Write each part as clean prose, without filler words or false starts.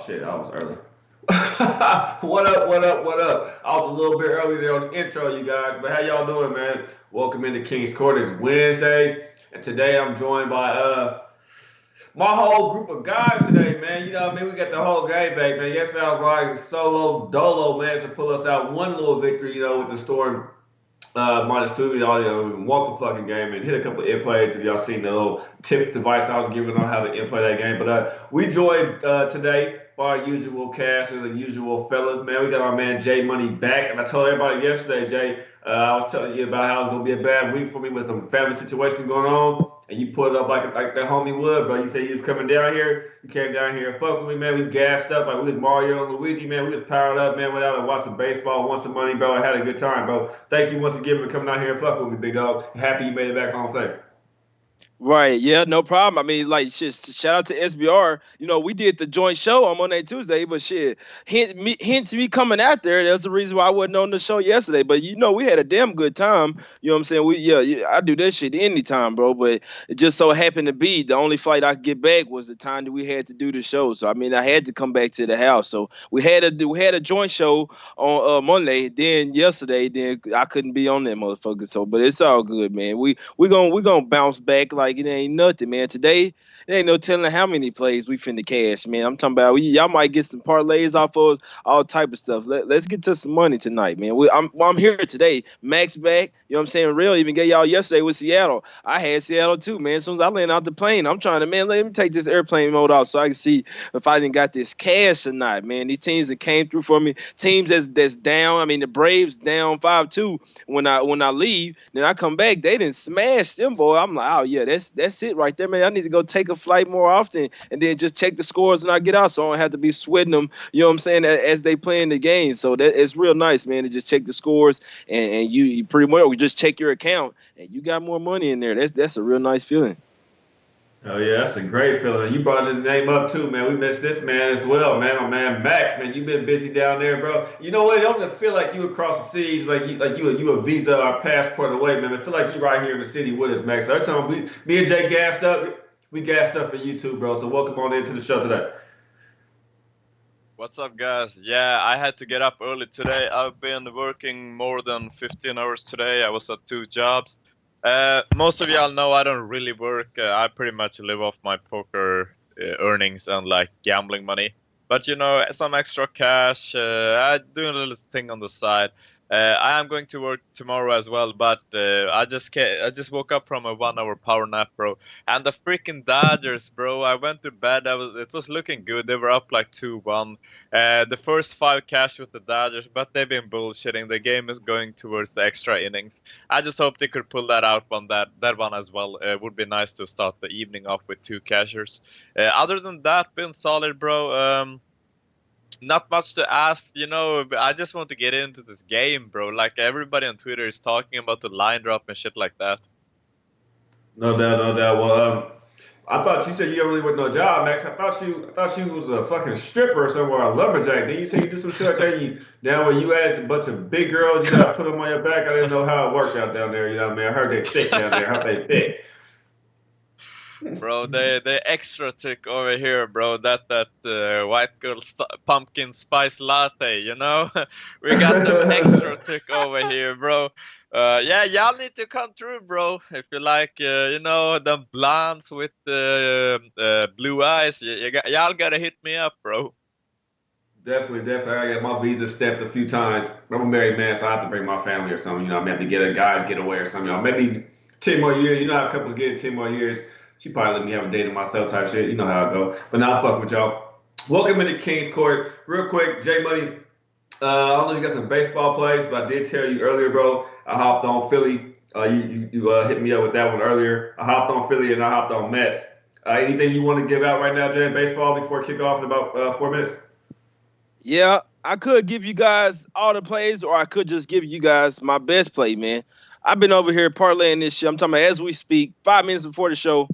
shit, I was early. What up, what up, what up? I was a little bit early there on the intro, you guys, but how y'all doing, man? Welcome into King's Court. It's Wednesday, and today I'm joined by my whole group of guys today, man. You know what I mean? We got the whole game back, man. Yesterday I was riding solo dolo, man, to pull us out one little victory, with the Storm -2. Y'all walk the fucking game and hit a couple of in plays. If y'all seen the little tip advice I was giving on how to in play that game. But we joined today by our usual cast and the usual fellas, man. We got our man Jay Money back. And I told everybody yesterday, Jay, I was telling you about how it's going to be a bad week for me with some family situations going on. And you put it up like that homie would, bro. You said you was coming down here. You came down here and fuck with me, man. We gassed up like we was Mario and Luigi, man. We was powered up, man. Went out and watched some baseball, won some money, bro. I had a good time, bro. Thank you once again for coming out here and fuck with me, big dog. Happy you made it back home safe. Right, yeah, no problem. I mean, like, shit, shout out to SBR. We did the joint show on Monday, Tuesday, but shit, hence me coming out there. That's the reason why I wasn't on the show yesterday. But we had a damn good time. You know what I'm saying? Yeah, I do that shit anytime, bro. But it just so happened to be the only flight I could get back was the time that we had to do the show. So I mean, I had to come back to the house. So we had a joint show on Monday. Then yesterday, then I couldn't be on that motherfucker. So, but it's all good, man. We gonna bounce back like it ain't nothing, man. Today, it ain't no telling how many plays we finna cash, man. I'm talking about y'all might get some parlays off of us, all type of stuff. Let's get to some money tonight, man. I'm here today. Max back. You know what I'm saying? Real even get y'all yesterday with Seattle. I had Seattle too, man. As soon as I land out the plane, I'm trying to, man, let me take this airplane mode off so I can see if I didn't got this cash or not, man. These teams that came through for me, teams that's down. I mean, the Braves down 5-2 when I leave, then I come back, they didn't smash them, boy. I'm like, oh yeah, that's it right there, man. I need to go take a flight more often and then just check the scores when I get out, so I don't have to be sweating them. You know what I'm saying? As they play in the game, so that it's real nice, man, to just check the scores and you pretty much just check your account and you got more money in there. That's a real nice feeling. Oh yeah, that's a great feeling. You brought his name up too, man. We missed this man as well, man. My man Max, man. You been busy down there, bro. You know what? It don't feel like you across the seas, like you a visa or passport away, man. I feel like you right here in the city with us, Max. So every time me and Jay gassed up, we gassed up for you too, bro. So welcome on into the show today. What's up, guys? Yeah, I had to get up early today. I've been working more than 15 hours today. I was at 2 jobs. Most of y'all know I don't really work. I pretty much live off my poker earnings and like gambling money. But some extra cash. I do a little thing on the side. I am going to work tomorrow as well, but I just woke up from a 1-hour power nap, bro. And the freaking Dodgers, bro. I went to bed. It was looking good. They were up like 2-1. The first 5 cash with the Dodgers, but they've been bullshitting. The game is going towards the extra innings. I just hope they could pull that out on that one as well. It would be nice to start the evening off with 2 cashers. Other than that, been solid, bro. Not much to ask, I just want to get into this game, bro. Like, everybody on Twitter is talking about the line drop and shit like that. No doubt, no doubt. Well, I thought you said you don't really work no job, Max. I thought you was a fucking stripper somewhere, a lumberjack. Didn't you say you do some shit like that? You down where you had a bunch of big girls, you gotta put them on your back. I didn't know how it worked out down there. You know what I mean? I heard they thick down there. I heard they thick. Bro, they extra thick over here, bro. That white girl pumpkin spice latte, we got them extra thick over here, bro. Yeah, y'all need to come through, bro. If you like, them blondes with blue eyes, y'all gotta hit me up, bro. Definitely. I got my visa stepped a few times. I'm a married man, so I have to bring my family or something. I may have to get a guy's getaway or something. Maybe 10 more years. You know how couples get 10 more years. She probably let me have a date on myself type shit. You know how it go. But now I'm fucking with y'all. Welcome into King's Court. Real quick, Jay Money. I don't know if you got some baseball plays, but I did tell you earlier, bro. I hopped on Philly. You hit me up with that one earlier. I hopped on Philly and I hopped on Mets. Anything you want to give out right now, Jay, in baseball before kickoff in about 4 minutes? Yeah, I could give you guys all the plays, or I could just give you guys my best play, man. I've been over here parlaying this shit. I'm talking about as we speak, 5 minutes before the show.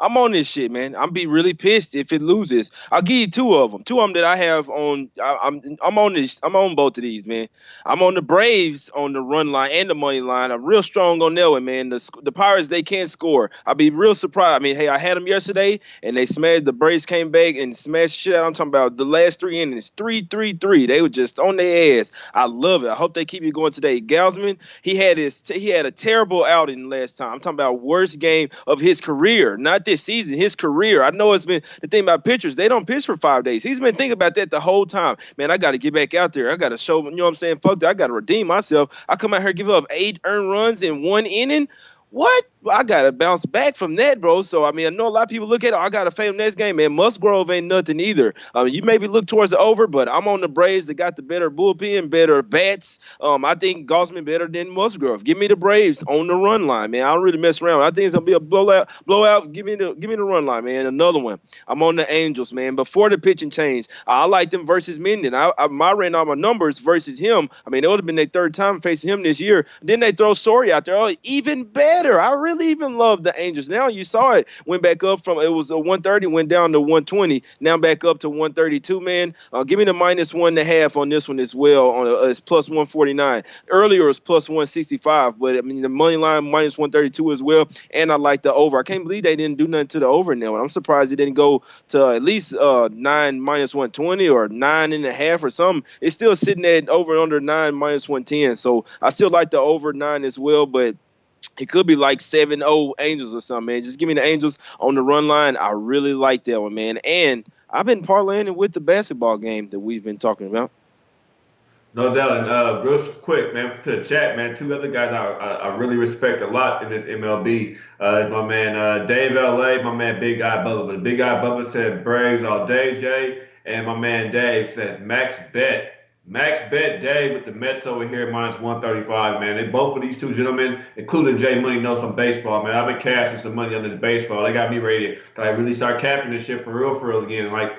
I'm on this shit, man. I'm be really pissed if it loses. I'll give you two of them. Two of them that I have on. I'm on this. I'm on both of these, man. I'm on the Braves on the run line and the money line. I'm real strong on that one, man. The Pirates, they can't score. I'll be real surprised. I mean, hey, I had them yesterday and they smashed. The Braves came back and smashed shit out. I'm talking about the last 3 innings, 3-3-3. They were just on their ass. I love it. I hope they keep it going today. Gausman, he had a terrible outing last time. I'm talking about worst game of his career, not this season, his career. I know it's been the thing about pitchers, they don't pitch for 5 days. He's been thinking about that the whole time. Man, I got to get back out there. I got to show, you know what I'm saying? Fuck that. I got to redeem myself. I come out here, give up 8 earned runs in 1 inning. What? I got to bounce back from that, bro. So, I mean, I know a lot of people look at it. I got to fade him next game, man. Musgrove ain't nothing either. You maybe look towards the over, but I'm on the Braves. They got the better bullpen, better bats. I think Gausman better than Musgrove. Give me the Braves on the run line, man. I don't really mess around. I think it's going to be a blowout. Give me the run line, man. Another one. I'm on the Angels, man. Before the pitching change, I like them versus Minden. I ran all my numbers versus him. I mean, it would have been their third time facing him this year. Then they throw Sorry out there. Oh, even better. I really even love the Angels. Now you saw it. Went back up from, it was a 130, went down to 120. Now back up to 132, man. Give me the -1.5 on this one as well. It's plus 149. Earlier it was plus 165, but I mean the money line -132 as well. And I like the over. I can't believe they didn't do nothing to the over now. I'm surprised it didn't go to at least 9 -120 or 9.5 or something. It's still sitting at over and under 9 -110. So I still like the over 9 as well, but it could be like 7-0 Angels or something, man. Just give me the Angels on the run line. I really like that one, man. And I've been parlaying it with the basketball game that we've been talking about. No doubt. And real quick, man, to the chat, man, two other guys I really respect a lot in this MLB is my man Dave LA, my man Big Guy Bubba. But Big Guy Bubba said Braves all day, Jay. And my man Dave says Max Bet. Max Bet Dave with the Mets over here -135, man. They both of these two gentlemen, including Jay Money, know some baseball, man. I've been cashing some money on this baseball. They got me ready to really start capping this shit for real again. Like,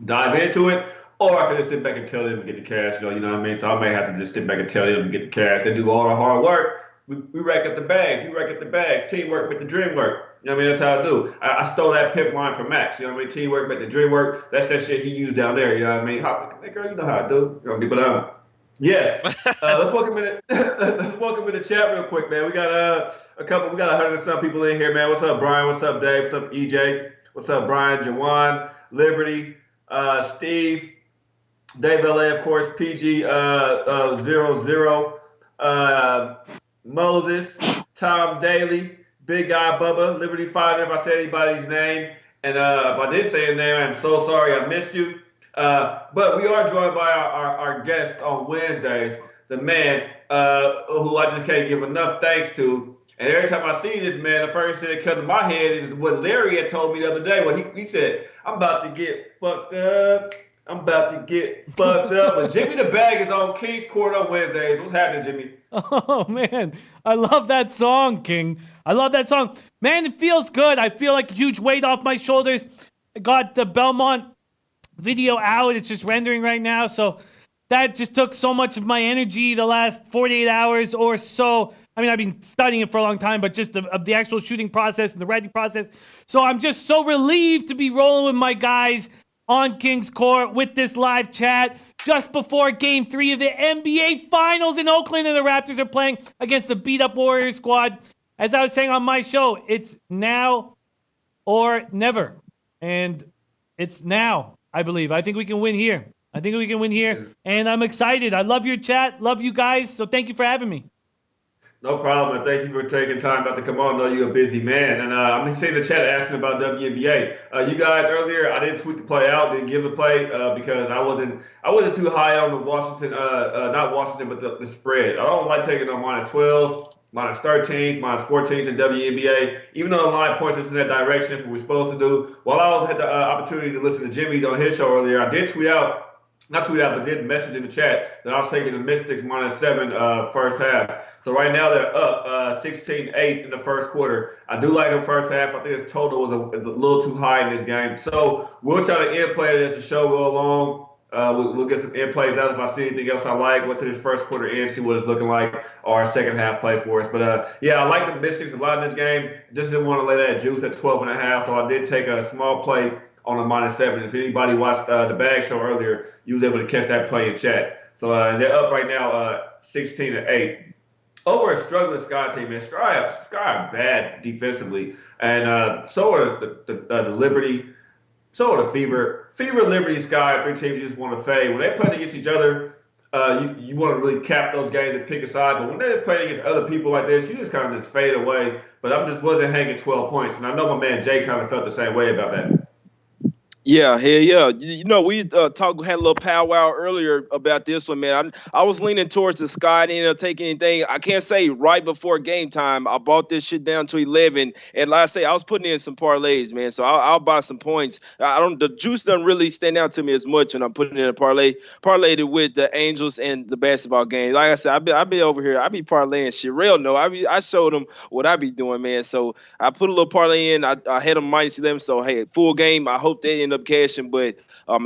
dive into it. Or I could just sit back and tell them to get the cash, you know what I mean? So I may have to just sit back and tell them to get the cash. They do all the hard work. We rack up the bags. You rack up the bags. Teamwork with the dream work. You know what I mean? That's how I do. I stole that pimp line from Max. You know what I mean? Teamwork make the dream work. That's that shit he used down there. You know what I mean? Hey, girl, you know how I do. You know what I mean? But yes. Let's welcome in the chat real quick, man. We got we got 100 and some people in here, man. What's up, Brian? What's up, Dave? What's up, EJ? What's up, Brian? Jawan, Liberty, Steve. Dave LA, of course, PG 00, Moses, Tom Daly, Big Guy Bubba, Liberty Fighter, if I said anybody's name. And if I did say a name, I'm so sorry I missed you. But we are joined by our guest on Wednesdays, the man who I just can't give enough thanks to. And every time I see this man, the first thing that comes to my head is what Larry had told me the other day when he said, I'm about to get fucked up. I'm about to get fucked up. But Jimmy the Bag is on King's Court on Wednesdays. What's happening, Jimmy? Oh, man. I love that song, King. I love that song. Man, it feels good. I feel like a huge weight off my shoulders. I got the Belmont video out. It's just rendering right now. So that just took so much of my energy the last 48 hours or so. I mean, I've been studying it for a long time, but just of the actual shooting process and the writing process. So I'm just so relieved to be rolling with my guys on King's Court with this live chat just before Game 3 of the NBA Finals in Oakland, and the Raptors are playing against the beat-up Warriors squad. As I was saying on my show, it's now or never, and it's now, I believe. I think we can win here. And I'm excited. I love your chat, love you guys, so thank you for having me. No problem, and thank you for taking time out to come on. I know you're a busy man, and I'm seeing the chat asking about WNBA. You guys earlier, I didn't tweet the play out, didn't give the play because I wasn't too high on the Washington, not Washington, but the spread. I don't like taking on -12s, -13s, -14s in WNBA. Even though the line points us in that direction, that's what we're supposed to do. While I had the opportunity to listen to Jimmy on his show earlier, I did but did message in the chat that I was taking the Mystics -7 first half. So right now they're up 16-8 in the first quarter. I do like them first half. I think his total was a little too high in this game. So we'll try to play it as the show go along. We'll get some in plays out if I see anything else I like. What to this first quarter in, see what it's looking like, or our second half play for us. But yeah, I like the Mystics a lot in this game. Just didn't want to lay that juice at 12.5, so I did take a small play on a -7. If anybody watched the Bag Show earlier, you was able to catch that play in chat. So they're up right now, 16-8. Over a struggling Sky team, man. Sky bad defensively, and so are the Liberty. So the Fever, Liberty, Sky, three teams you just want to fade. When they play against each other, you want to really cap those games and pick a side. But when they play against other people like this, you just kind of just fade away. But I just wasn't hanging 12 points, and I know my man Jay kind of felt the same way about that. Yeah, hell yeah. We had a little powwow earlier about this one, man. I was leaning towards the Sky. I didn't end up taking anything. I can't say right before game time, I bought this shit down to 11. And like I say, I was putting in some parlays, man. So I'll buy some points. The juice doesn't really stand out to me as much, and I'm putting in a parlay. Parlayed it with the Angels and the basketball game. Like I said, I be over here. I be parlaying shit. Real no. I showed them what I be doing, man. So I put a little parlay in. I had them -11. So hey, full game. I hope they end up cashing, but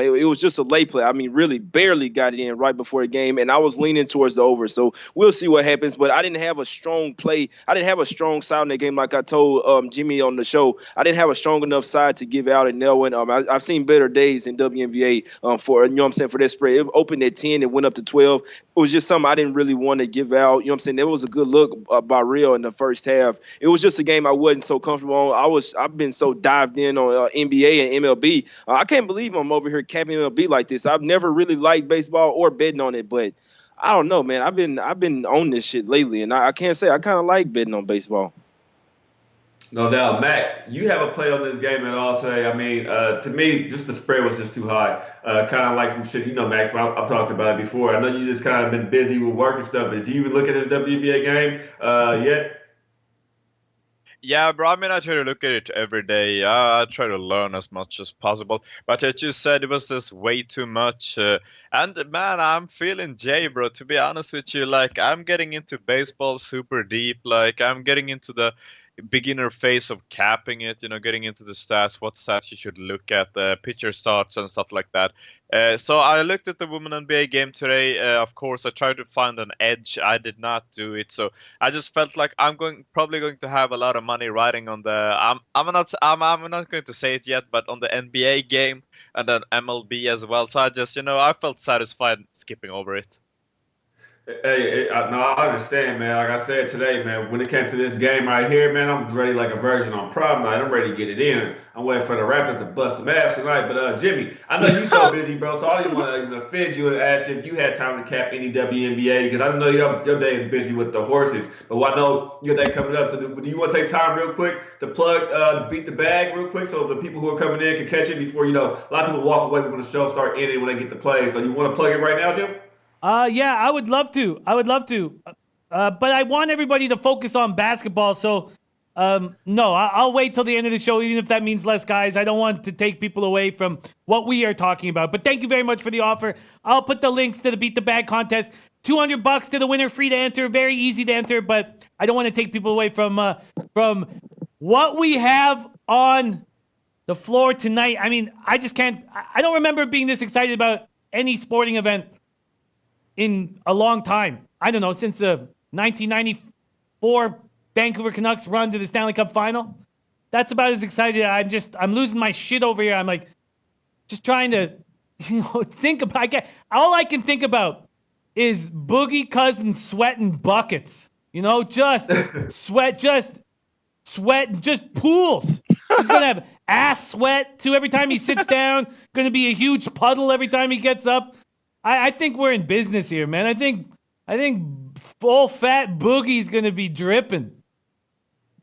it was just a late play. I mean, really barely got it in right before the game, and I was leaning towards the over. So we'll see what happens. But I didn't have a strong play. I didn't have a strong side in that game, like I told Jimmy on the show. I didn't have a strong enough side to give out and Nelwyn. I've seen better days in WNBA for for that spread. It opened at 10 and went up to 12. It was just something I didn't really want to give out. You know what I'm saying? It was a good look by Real in the first half. It was just a game I wasn't so comfortable on. I've been so dived in on NBA and MLB. I can't believe I'm over here capping MLB like this. I've never really liked baseball or betting on it, but I don't know, man. I've been on this shit lately, and I can't say I kind of like betting on baseball. No doubt. Max, you have a play on this game at all today? I mean, to me, just the spread was just too high. Kind of like some shit, Max, I've talked about it before. I know you just kind of been busy with work and stuff, but did you even look at this WBA game yet? Yeah, bro. I mean, I try to look at it every day. I try to learn as much as possible. But as you said, it was just way too much. And man, I'm feeling Jay, bro. To be honest with you, like I'm getting into baseball super deep. Like I'm getting into the beginner phase of capping it, getting into the stats, what stats you should look at, the pitcher starts and stuff like that. So I looked at the Women NBA game today. Of course, I tried to find an edge. I did not do it, so I just felt like I'm probably going to have a lot of money riding on the. I'm not going to say it yet, but on the NBA game and then MLB as well. So I just I felt satisfied skipping over it. Hey, no, I understand, man. Like I said today, man, when it came to this game right here, man, I'm ready like a virgin on prom night. I'm ready to get it in. I'm waiting for the Raptors to bust some ass tonight. But Jimmy, I know you're so busy, bro, so I didn't want to even offend you and ask you if you had time to cap any WNBA because I know your day is busy with the horses. But I know you got that coming up. So do you want to take time real quick to plug Beat the Bag real quick so the people who are coming in can catch it before, a lot of people walk away when the show start ending when they get the play. So you want to plug it right now, Jim? Yeah, I would love to. But I want everybody to focus on basketball. So, no, I'll wait till the end of the show, even if that means less guys. I don't want to take people away from what we are talking about. But thank you very much for the offer. I'll put the links to the Beat the Bag contest. $200 to the winner, free to enter, very easy to enter. But I don't want to take people away from what we have on the floor tonight. I mean, I just can't. I don't remember being this excited about any sporting event in a long time. I don't know, since the 1994 Vancouver Canucks run to the Stanley Cup final. That's about as excited. I'm losing my shit over here. I'm like, just trying to, think about. All I can think about is Boogie Cousins sweating buckets. Just sweat, just pools. He's gonna have ass sweat too every time he sits down. Gonna be a huge puddle every time he gets up. I think we're in business here, man. I think full fat Boogie's gonna be dripping.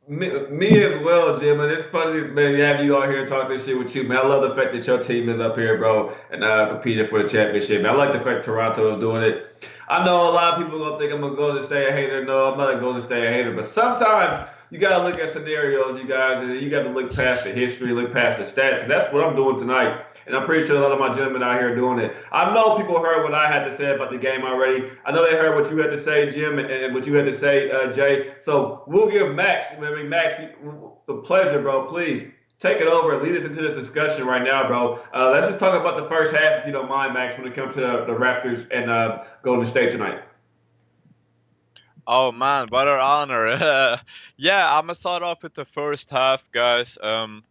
Me as well, Jim. And it's funny, man, to have you all here and talk this shit with you, man. I love the fact that your team is up here, bro, and competing for the championship, man. I like the fact Toronto is doing it. I know a lot of people are gonna think I'm a Golden State hater. No, I'm not a Golden State hater, but sometimes you gotta look at scenarios, you guys, and you gotta look past the history, look past the stats, and that's what I'm doing tonight. And I'm pretty sure a lot of my gentlemen out here are doing it. I know people heard what I had to say about the game already. I know they heard what you had to say, Jim, and what you had to say, Jay. So we'll give Max, Max, the pleasure, bro. Please take it over and lead us into this discussion right now, bro. Let's just talk about the first half, if you don't mind, Max, when it comes to the Raptors and Golden State tonight. Oh man, what an honor. Yeah, I'm gonna start off with the first half, guys. The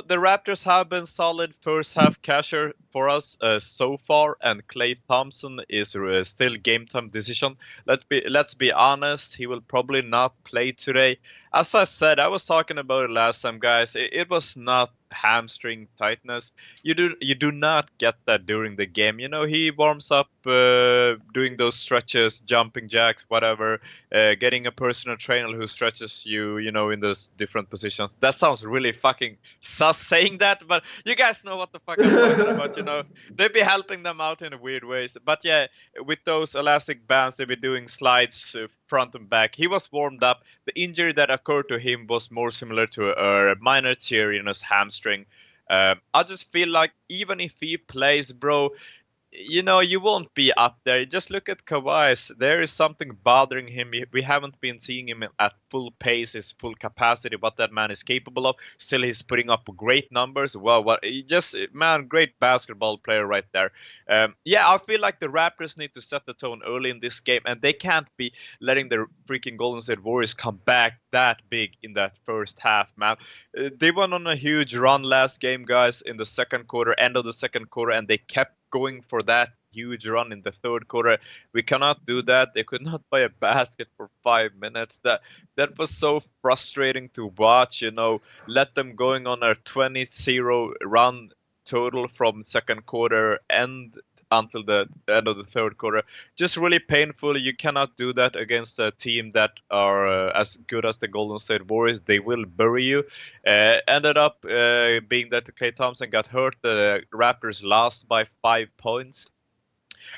Raptors have been solid first half catcher for us so far, and Klay Thompson is still game time decision. Let's be honest, he will probably not play today. As I said, I was talking about it last time, guys. It was not hamstring tightness. You do not get that during the game. He warms up doing those stretches, jumping jacks, whatever, getting a personal trainer who stretches you, in those different positions. That sounds really fucking sus saying that, but you guys know what the fuck I'm talking about. They'd be helping them out in weird ways. But yeah, with those elastic bands, they'd be doing slides front and back. He was warmed up. The injury that occurred to him was more similar to a minor tear in his hamstring. I just feel like even if he plays, bro, you won't be up there. Just look at Kawhi. There is something bothering him. We haven't been seeing him at full pace, his full capacity, what that man is capable of. Still, he's putting up great numbers. Well, great basketball player right there. Yeah, I feel like the Raptors need to set the tone early in this game, and they can't be letting the freaking Golden State Warriors come back that big in that first half, man. They went on a huge run last game, guys, in the second quarter, end of the second quarter, and they kept going for that huge run in the third quarter. We cannot do that. They could not buy a basket for 5 minutes. That was so frustrating to watch. Let them going on a 20-0 run total from second quarter and until the end of the third quarter. Just really painful. You cannot do that against a team that are as good as the Golden State Warriors. They will bury you. Ended up being that Klay Thompson got hurt. The Raptors lost by 5 points.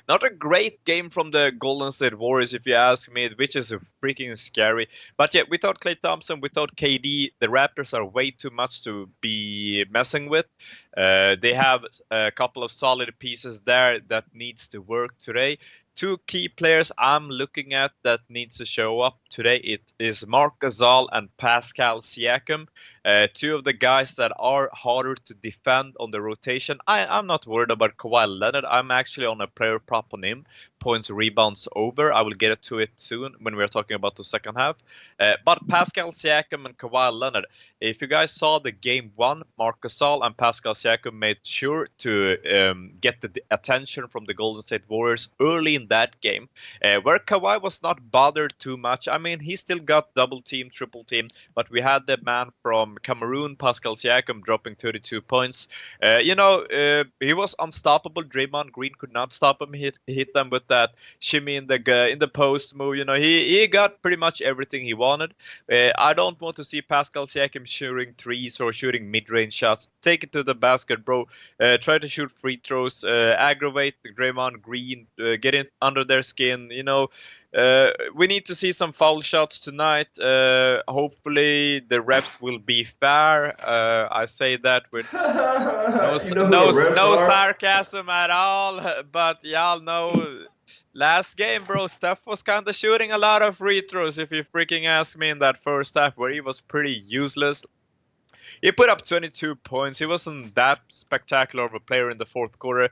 Not a great game from the Golden State Warriors, if you ask me, which is freaking scary. But yeah, without Klay Thompson, without KD, the Raptors are way too much to be messing with. They have a couple of solid pieces there that needs to work today. Two key players I'm looking at that needs to show up today. It is Marc Gasol and Pascal Siakam. Two of the guys that are harder to defend on the rotation. I'm not worried about Kawhi Leonard. I'm actually on a player prop on him. Points, rebounds over. I will get to it soon when we're talking about the second half. But Pascal Siakam and Kawhi Leonard, if you guys saw the game one, Marc Gasol and Pascal Siakam made sure to get the attention from the Golden State Warriors early in that game, where Kawhi was not bothered too much. I mean, he still got double team, triple team, but we had the man from Cameroon, Pascal Siakam, dropping 32 points. He was unstoppable. Draymond Green could not stop him. He hit them with that shimmy in the post move. He got pretty much everything he wanted. I don't want to see Pascal Siakam shooting threes or shooting mid-range shots. Take it to the basket, bro. Try to shoot free throws. Aggravate Draymond Green. Get in under their skin. We need to see some foul shots tonight. Hopefully the reps will be fair. I say that with no sarcasm at all. But y'all know last game, bro, Steph was kind of shooting a lot of free throws, if you freaking ask me, in that first half where he was pretty useless. He put up 22 points. He wasn't that spectacular of a player in the fourth quarter.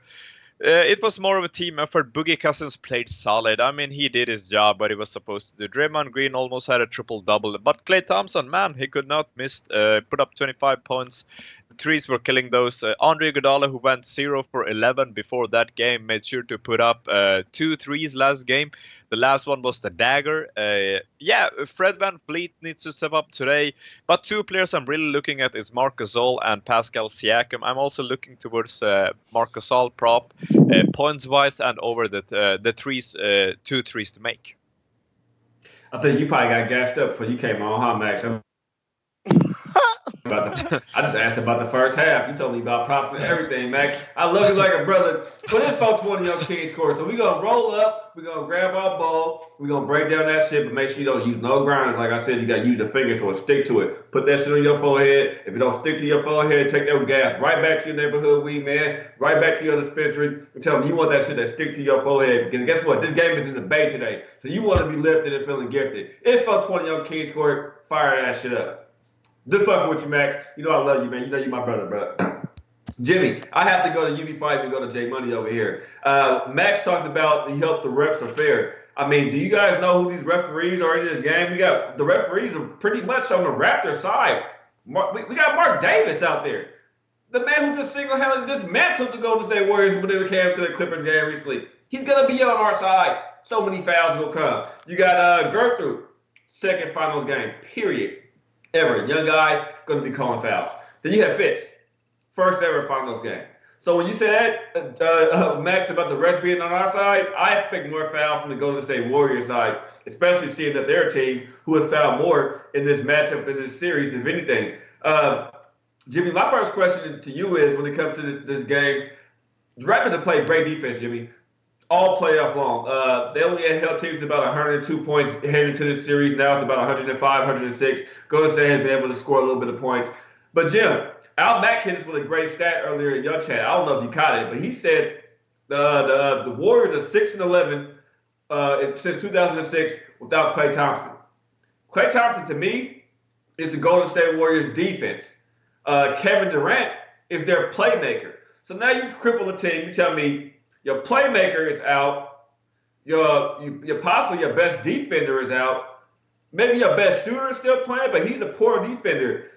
It was more of a team effort. Boogie Cousins played solid. I mean, he did his job, what he was supposed to do. Draymond Green almost had a triple-double. But Klay Thompson, man, he could not miss. Put up 25 points. The threes were killing those. Andre Iguodala, who went 0 for 11 before that game, made sure to put up 2 threes last game. The last one was the dagger. Fred VanVleet needs to step up today. But two players I'm really looking at is Marc Gasol and Pascal Siakam. I'm also looking towards Marc Gasol prop, points-wise, and over the threes, 2 threes to make. I think you probably got gassed up before you came on, huh, Max? I just asked about the first half. You told me about props and everything, Max. I love you like a brother. But it's 420 on King's Court. So we're going to roll up. We're going to grab our ball. We're going to break down that shit, but make sure you don't use no grinders. Like I said, you got to use your fingers so it stick to it. Put that shit on your forehead. If it don't stick to your forehead, take that gas right back to your neighborhood weed man, right back to your dispensary, and tell them you want that shit that stick to your forehead. Because guess what? This game is in the bay today. So you want to be lifted and feeling gifted. It's 420 on King's Court. Fire that shit up. Just fucking with you, Max. You know I love you, man. You know you're my brother, bro. Jimmy, I have to go to UB5 and go to J Money over here. Max talked about he helped the refs are fair. I mean, do you guys know who these referees are in this game? The referees are pretty much on the Raptors side. We got Mark Davis out there, the man who just single-handedly dismantled the Golden State Warriors when they came to the Clippers game recently. He's gonna be on our side. So many fouls will come. You got Gertrude, second finals game, period, ever. Young guy gonna be calling fouls. Then you have Fitz, first ever finals game. So when you say that, Max, about the refs being on our side, I expect more fouls from the Golden State Warriors side, especially seeing that they're a team who has fouled more in this matchup, in this series, if anything. Jimmy, my first question to you is, when it comes to this game, the Raptors have played great defense, Jimmy, all playoff long. They only had held teams about 102 points heading into this series. Now it's about 105, 106. Golden State has been able to score a little bit of points. But, Jim, Al Mack hit us with a great stat earlier in your chat. I don't know if you caught it, but he said the Warriors are 6-11 since 2006 without Klay Thompson. Klay Thompson, to me, is the Golden State Warriors defense. Kevin Durant is their playmaker. So now you cripple the team. You tell me your playmaker is out. Possibly your best defender is out. Maybe your best shooter is still playing, but he's a poor defender.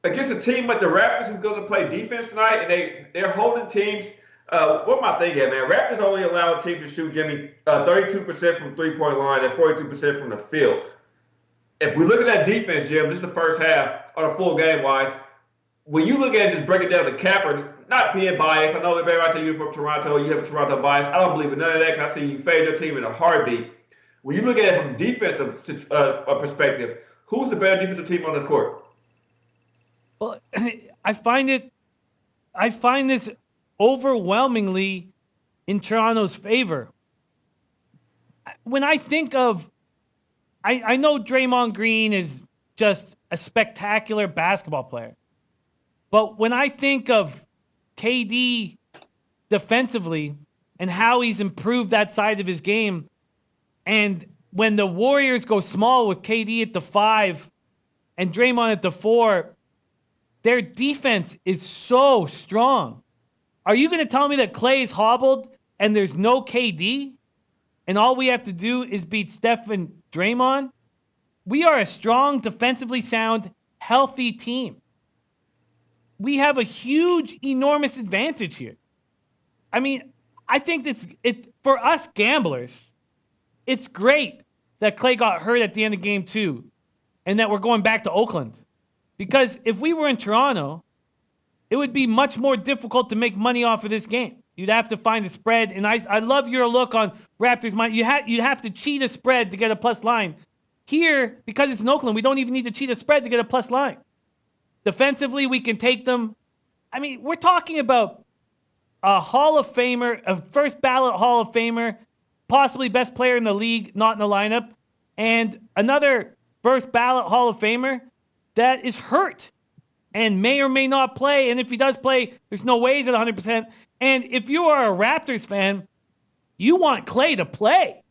Against a team like the Raptors who's going to play defense tonight, and they're holding teams. What am I thinking, man? Raptors only allow a team to shoot, Jimmy, 32% from three-point line and 42% from the field. If we look at that defense, Jim, this is the first half on a full game-wise. When you look at it, just break it down to Capper, not being biased. I know everybody say you're from Toronto, you have a Toronto bias. I don't believe in none of that because I see you fade your team in a heartbeat. When you look at it from a defensive perspective, who's the better defensive team on this court? Well, I find this overwhelmingly in Toronto's favor. When I think of, I know Draymond Green is just a spectacular basketball player. But when I think of KD defensively and how he's improved that side of his game, and when the Warriors go small with KD at the 5 and Draymond at the 4, their defense is so strong. Are you going to tell me that Klay's hobbled and there's no KD and all we have to do is beat Steph and Draymond? We are a strong, defensively sound, healthy team. We have a huge, enormous advantage here. I mean, I think for us gamblers, it's great that Klay got hurt at the end of game 2 and that we're going back to Oakland. Because if we were in Toronto, it would be much more difficult to make money off of this game. You'd have to find a spread. And I love your look on Raptors' mind. You have to cheat a spread to get a plus line. Here, because it's in Oakland, we don't even need to cheat a spread to get a plus line. Defensively, we can take them. I mean, we're talking about a Hall of Famer, a first ballot Hall of Famer, possibly best player in the league, not in the lineup, and another first ballot Hall of Famer that is hurt and may or may not play. And if he does play, there's no way he's at 100%. And if you are a Raptors fan, you want Klay to play.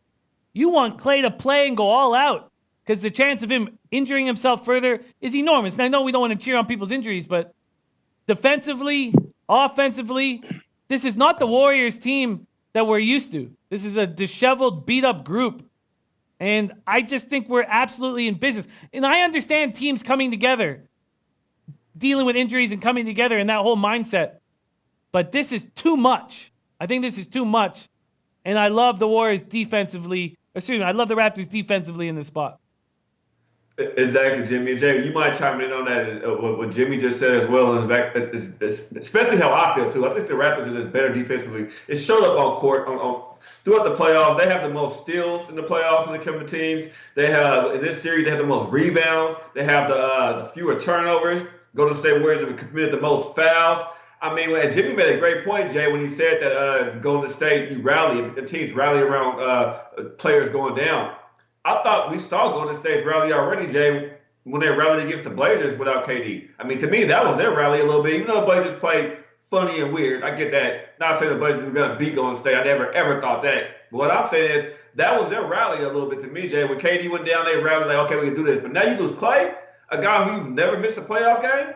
You want Klay to play and go all out because the chance of him injuring himself further is enormous. And I know we don't want to cheer on people's injuries, but defensively, offensively, this is not the Warriors team that we're used to. This is a disheveled, beat-up group. And I just think we're absolutely in business. And I understand teams coming together, dealing with injuries and coming together and that whole mindset. But this is too much. I think this is too much. And I love the Warriors defensively. I love the Raptors defensively in this spot. Exactly, Jimmy. And Jay, you might chime in on that, what Jimmy just said as well, especially how I feel, too. I think the Raptors are just better defensively. It showed up on court throughout the playoffs. They have the most steals in the playoffs when it comes to teams. They have, in this series, they have the most rebounds. They have the fewer turnovers. Golden State Warriors have committed the most fouls. I mean, Jimmy made a great point, Jay, when he said that Golden State, the teams rally around players going down. I thought we saw Golden State's rally already, Jay, when they rallied against the Blazers without KD. I mean, to me, that was their rally a little bit. Even though the Blazers played funny and weird, I get that. Not saying the Blazers were going to beat Golden State. I never, ever thought that. But what I'm saying is that was their rally a little bit to me, Jay. When KD went down, they rallied like, okay, we can do this. But now you lose Klay. a guy who's never missed a playoff game.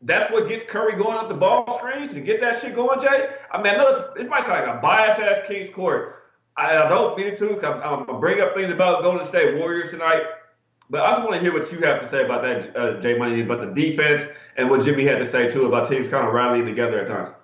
That's what gets Curry going up the ball screens to get that shit going, Jay. I mean, I know it might sound like a biased-ass Kings court. I don't mean it to, because I'm going to bring up things about Golden State Warriors tonight. But I just want to hear what you have to say about that, Jay Money, about the defense and what Jimmy had to say, too, about teams kind of rallying together at times.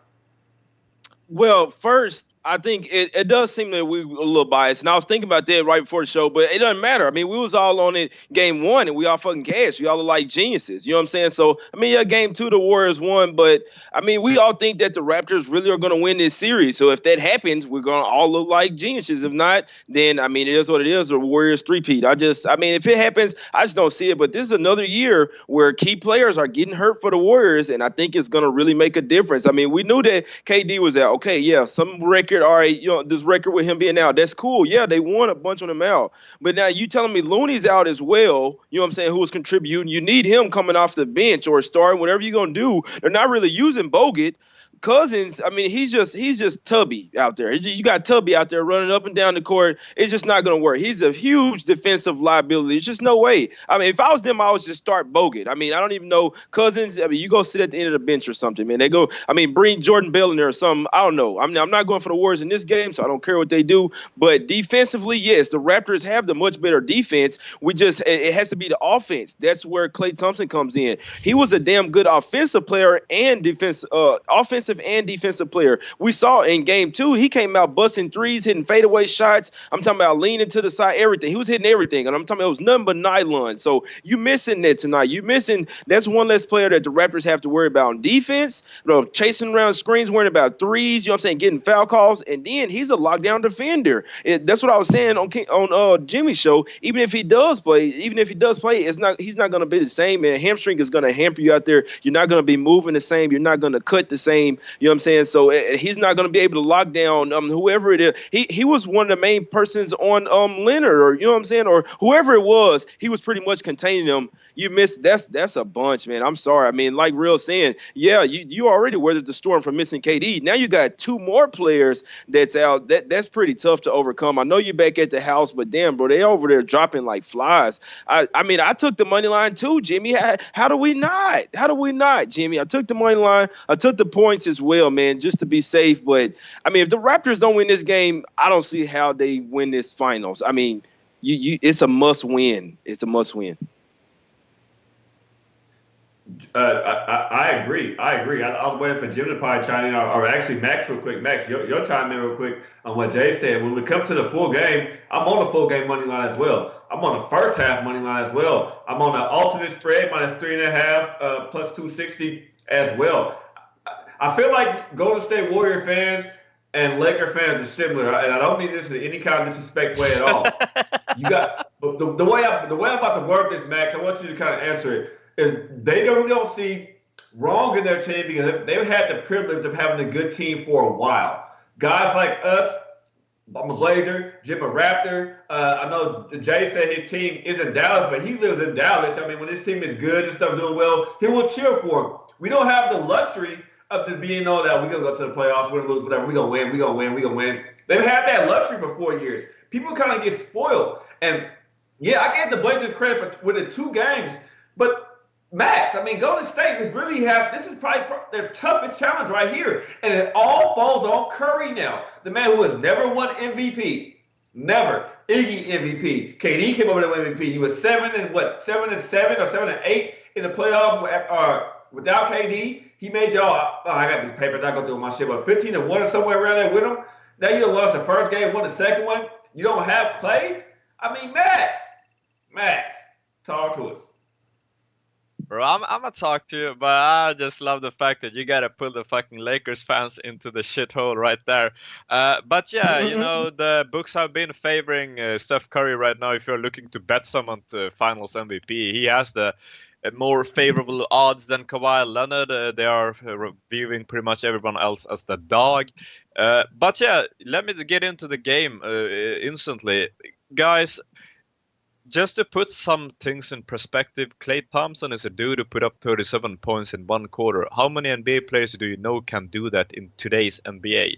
Well, first, I think it does seem that we were a little biased. And I was thinking about that right before the show, but it doesn't matter. I mean, we was all on it game one, and we all fucking cashed. We all are like geniuses. You know what I'm saying? So, I mean, yeah, game two, the Warriors won. But, I mean, we all think that the Raptors really are going to win this series. So, if that happens, we're going to all look like geniuses. If not, then, I mean, it is what it is. The Warriors three-peat. I mean, if it happens, I just don't see it. But this is another year where key players are getting hurt for the Warriors, and I think it's going to really make a difference. I mean, we knew that KD was out. Okay, yeah, some record, all right, you know, this record with him being out, that's cool. Yeah, they won a bunch on him out. But now you telling me Looney's out as well, you know what I'm saying, who was contributing. You need him coming off the bench or starting, whatever you're going to do. They're not really using Bogut. Cousins, I mean, he's just Tubby out there. You got Tubby out there running up and down the court. It's just not going to work. He's a huge defensive liability. There's just no way. I mean, if I was them, I would just start Bogut. I mean, I don't even know Cousins. I mean, you go sit at the end of the bench or something, man. They go, I mean, bring Jordan Bell in there or something. I don't know. I'm not going for the Warriors in this game, so I don't care what they do. But defensively, yes, the Raptors have the much better defense. It has to be the offense. That's where Klay Thompson comes in. He was a damn good offensive player and offensive and defensive player. We saw in game two, he came out busting threes, hitting fadeaway shots. I'm talking about leaning to the side, everything. He was hitting everything. And I'm talking about it was nothing but nylon. So you missing that tonight. That's one less player that the Raptors have to worry about on defense. You know, chasing around screens, worrying about threes, you know what I'm saying, getting foul calls. And then he's a lockdown defender. That's what I was saying on Jimmy's show. Even if he does play, he's not going to be the same. And hamstring is going to hamper you out there. You're not going to be moving the same. You're not going to cut the same. You know what I'm saying? So he's not going to be able to lock down whoever it is. He was one of the main persons on Leonard, or you know what I'm saying, or whoever it was. He was pretty much containing them. You missed. That's a bunch, man. I'm sorry. I mean, like Real saying, yeah, you already weathered the storm from missing KD. Now you got two more players that's out. That's pretty tough to overcome. I know you're back at the house, but damn, bro, they over there dropping like flies. I mean, I took the money line too, Jimmy. How do we not? How do we not, Jimmy? I took the money line. I took the points as well, man, just to be safe. But I mean, if the Raptors don't win this game, I don't see how they win this finals. I mean, it's a must win. It's a must win. I agree. I was waiting for Jim to probably chime in, or actually Max real quick. Max, your chime in real quick on what Jay said. When we come to the full game, I'm on the full game money line as well. I'm on the first half money line as well. I'm on the alternate spread minus 3.5 plus 260 as well. I feel like Golden State Warrior fans and Laker fans are similar, and I don't mean this in any kind of disrespect way at all. You got the way I'm about to word this, Max. I want you to kind of answer it. Is they really don't see wrong in their team because they've had the privilege of having a good team for a while. Guys like us, I'm a Blazer, Jim a Raptor. I know Jay said his team is in Dallas, but he lives in Dallas. I mean, when his team is good and stuff doing well, he will cheer for him. We don't have the luxury of just being all that we're going to go to the playoffs, we're going to lose, whatever, we're going to win. They've had that luxury for 4 years. People kind of get spoiled. And, yeah, I gave the Blazers credit for winning 2 games, but Max, I mean, Golden State this is probably their toughest challenge right here. And it all falls on Curry now. The man who has never won MVP. Never. Iggy MVP. KD came over to win MVP. He was 7 and 7 or 7 and 8 in the playoffs without KD. He made y'all, I got these papers, I go through my shit, but 15 and 1 or somewhere around there with him. Now you lost the first game, won the second one. You don't have Klay? I mean, Max, talk to us. Bro, I'm gonna talk to you, but I just love the fact that you gotta put the fucking Lakers fans into the shithole right there. But yeah, you know, the books have been favoring Steph Curry right now. If you're looking to bet someone to Finals MVP, he has the more favorable odds than Kawhi Leonard. They are viewing pretty much everyone else as the dog. But yeah, let me get into the game instantly. Guys, just to put some things in perspective, Klay Thompson is a dude who put up 37 points in 1 quarter. How many NBA players do you know can do that in today's NBA?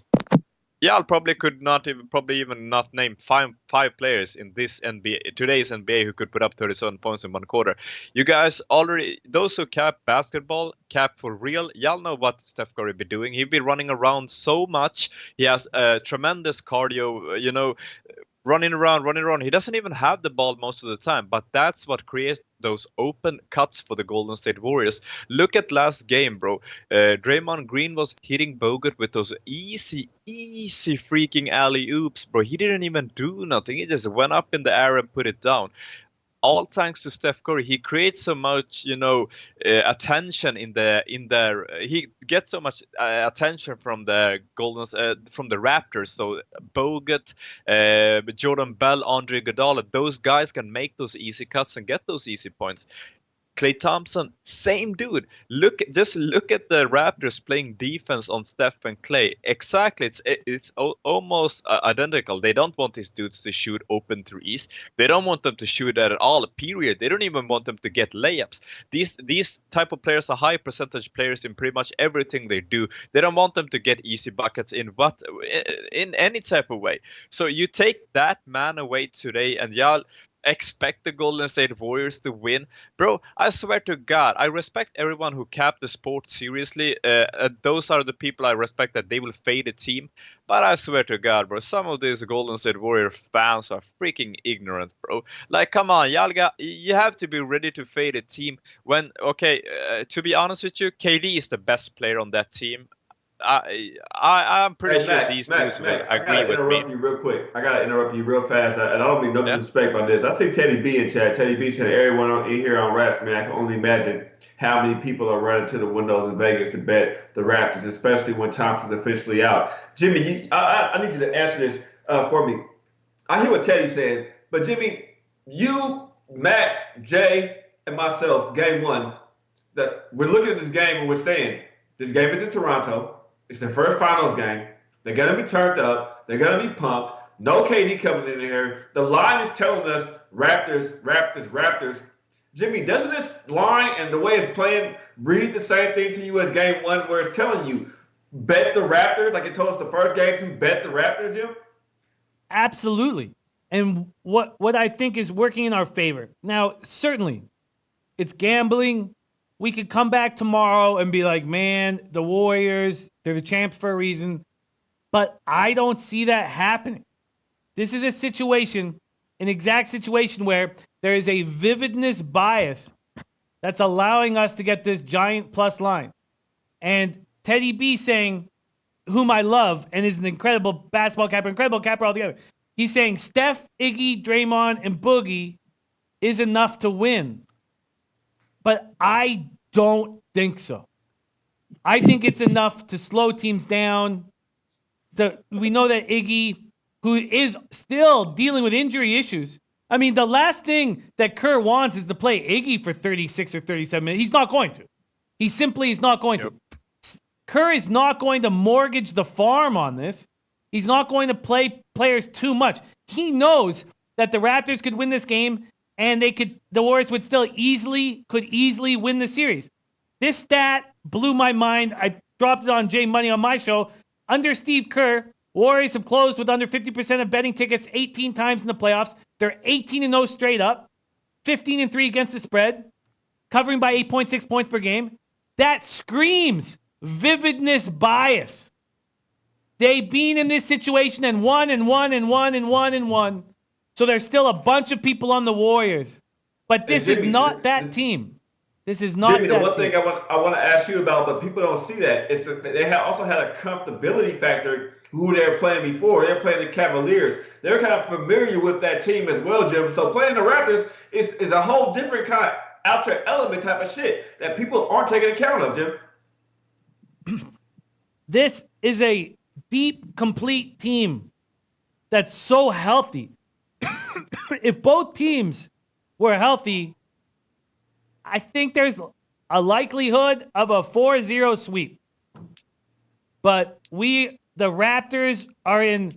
I'll probably even not name five players in this NBA today's NBA who could put up 37 points in one quarter. You guys already, those who cap basketball, cap for real, y'all know what Steph Curry be doing. He'd be running around so much. He has tremendous cardio. Running around. He doesn't even have the ball most of the time, but that's what creates those open cuts for the Golden State Warriors. Look at last game, bro. Draymond Green was hitting Bogut with those easy freaking alley oops, bro. He didn't even do nothing. He just went up in the air and put it down. All thanks to Steph Curry. He creates so much, attention in there. He gets so much attention from the from the Raptors. So Bogut, Jordan Bell, Andre Iguodala, those guys can make those easy cuts and get those easy points. Klay Thompson, same dude. Just look at the Raptors playing defense on Steph and Klay. Exactly, it's almost identical. They don't want these dudes to shoot open threes. They don't want them to shoot at all. Period. They don't even want them to get layups. These type of players are high percentage players in pretty much everything they do. They don't want them to get easy buckets in any type of way. So you take that man away today, and y'all expect the Golden State Warriors to win. Bro, I swear to God, I respect everyone who cap the sport seriously. Those are the people I respect, that they will fade a team. But I swear to God, bro, some of these Golden State Warrior fans are freaking ignorant, bro. Like, come on, you have to be ready to fade a team when, to be honest with you, KD is the best player on that team. I'm pretty sure Max, these dudes will I agree gotta with interrupt me. you real quick. I gotta interrupt you real fast. And I don't mean no Yeah. disrespect by this. I see Teddy B in chat. Teddy B said everyone in here on Rats, man. I can only imagine how many people are running to the windows in Vegas to bet the Raptors, especially when Thompson's officially out. Jimmy, I need you to answer this for me. I hear what Teddy said, but Jimmy, you, Max, Jay, and myself, game one, that we're looking at this game and we're saying this game is in Toronto. It's their first finals game. They're gonna be turned up. They're gonna be pumped. No KD coming in here. The line is telling us Raptors, Raptors, Raptors. Jimmy, doesn't this line and the way it's playing read the same thing to you as game one, where it's telling you bet the Raptors, like it told us the first game to bet the Raptors, Jim? Absolutely. And what I think is working in our favor. Now, certainly, it's gambling. We could come back tomorrow and be like, man, the Warriors, they're the champs for a reason. But I don't see that happening. This is a situation, an exact situation where there is a vividness bias that's allowing us to get this giant plus line. And Teddy B saying, whom I love and is an incredible basketball capper, incredible capper altogether. He's saying Steph, Iggy, Draymond, and Boogie is enough to win. But I don't think so. I think it's enough to slow teams down. We know that Iggy, who is still dealing with injury issues. I mean, the last thing that Kerr wants is to play Iggy for 36 or 37 minutes. He's not going to. He simply is not going to. Kerr is not going to mortgage the farm on this. He's not going to play players too much. He knows that the Raptors could win this game, and the Warriors would still easily win the series. This stat blew my mind. I dropped it on Jay Money on my show. Under Steve Kerr, Warriors have closed with under 50% of betting tickets 18 times in the playoffs. They're 18-0 straight up, 15-3 against the spread, covering by 8.6 points per game. That screams vividness bias. They've been in this situation and won. So there's still a bunch of people on the Warriors. But this is not that team. This is not Jimmy, that the one team. thing I want to ask you about, but people don't see that, is that they also had a comfortability factor who they were playing before. They were playing the Cavaliers. They're kind of familiar with that team as well, Jim. So playing the Raptors is a whole different kind of outer element type of shit that people aren't taking account of, Jim. This is a deep, complete team that's so healthy. If both teams were healthy, I think there's a likelihood of a 4-0 sweep. But the Raptors are in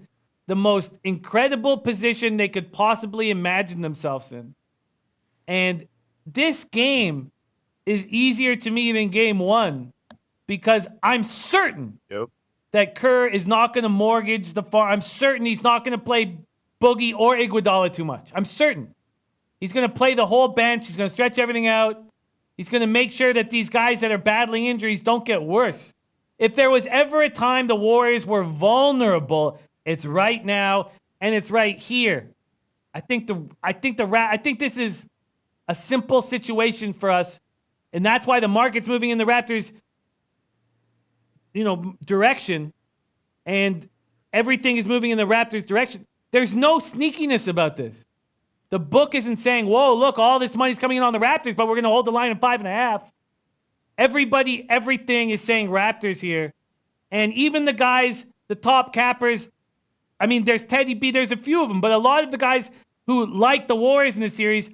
the most incredible position they could possibly imagine themselves in. And this game is easier to me than game one because I'm certain that Kerr is not going to mortgage the farm. I'm certain he's not going to play Boogie or Iguodala too much. I'm certain. He's going to play the whole bench. He's going to stretch everything out. He's going to make sure that these guys that are battling injuries don't get worse. If there was ever a time the Warriors were vulnerable, it's right now, and it's right here. I think this is a simple situation for us, and that's why the market's moving in the Raptors, direction, and everything is moving in the Raptors' direction. There's no sneakiness about this. The book isn't saying, whoa, look, all this money's coming in on the Raptors, but we're going to hold the line at 5.5. Everything is saying Raptors here. And even the guys, the top cappers, I mean, there's Teddy B, there's a few of them, but a lot of the guys who like the Warriors in this series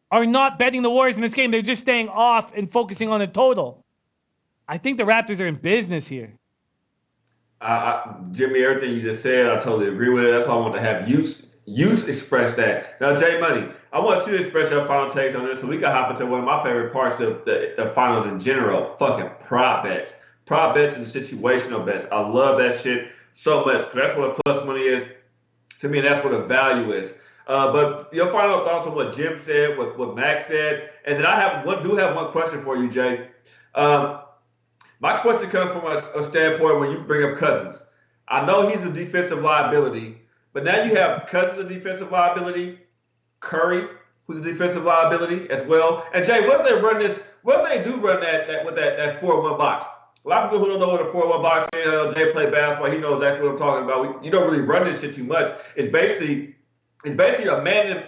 are not betting the Warriors in this game. They're just staying off and focusing on the total. I think the Raptors are in business here. Jimmy, everything you just said, I totally agree with it. That's why I want to have you express that. Now, Jay Money, I want you to express your final takes on this so we can hop into one of my favorite parts of the finals in general, fucking prop bets. Prop bets and situational bets. I love that shit so much because that's what a plus money is to me, and that's what a value is. But your final thoughts on what Jim said, what Max said, and then I have one question for you, Jay. My question comes from a standpoint when you bring up Cousins. I know he's a defensive liability, but now you have Cousins a defensive liability, Curry, who's a defensive liability as well. And Jay, whether they do run that with that 4-1 box. A lot of people who don't know what a 4-1 box is, Jay played basketball, he knows exactly what I'm talking about. You don't really run this shit too much. It's basically a man-to-man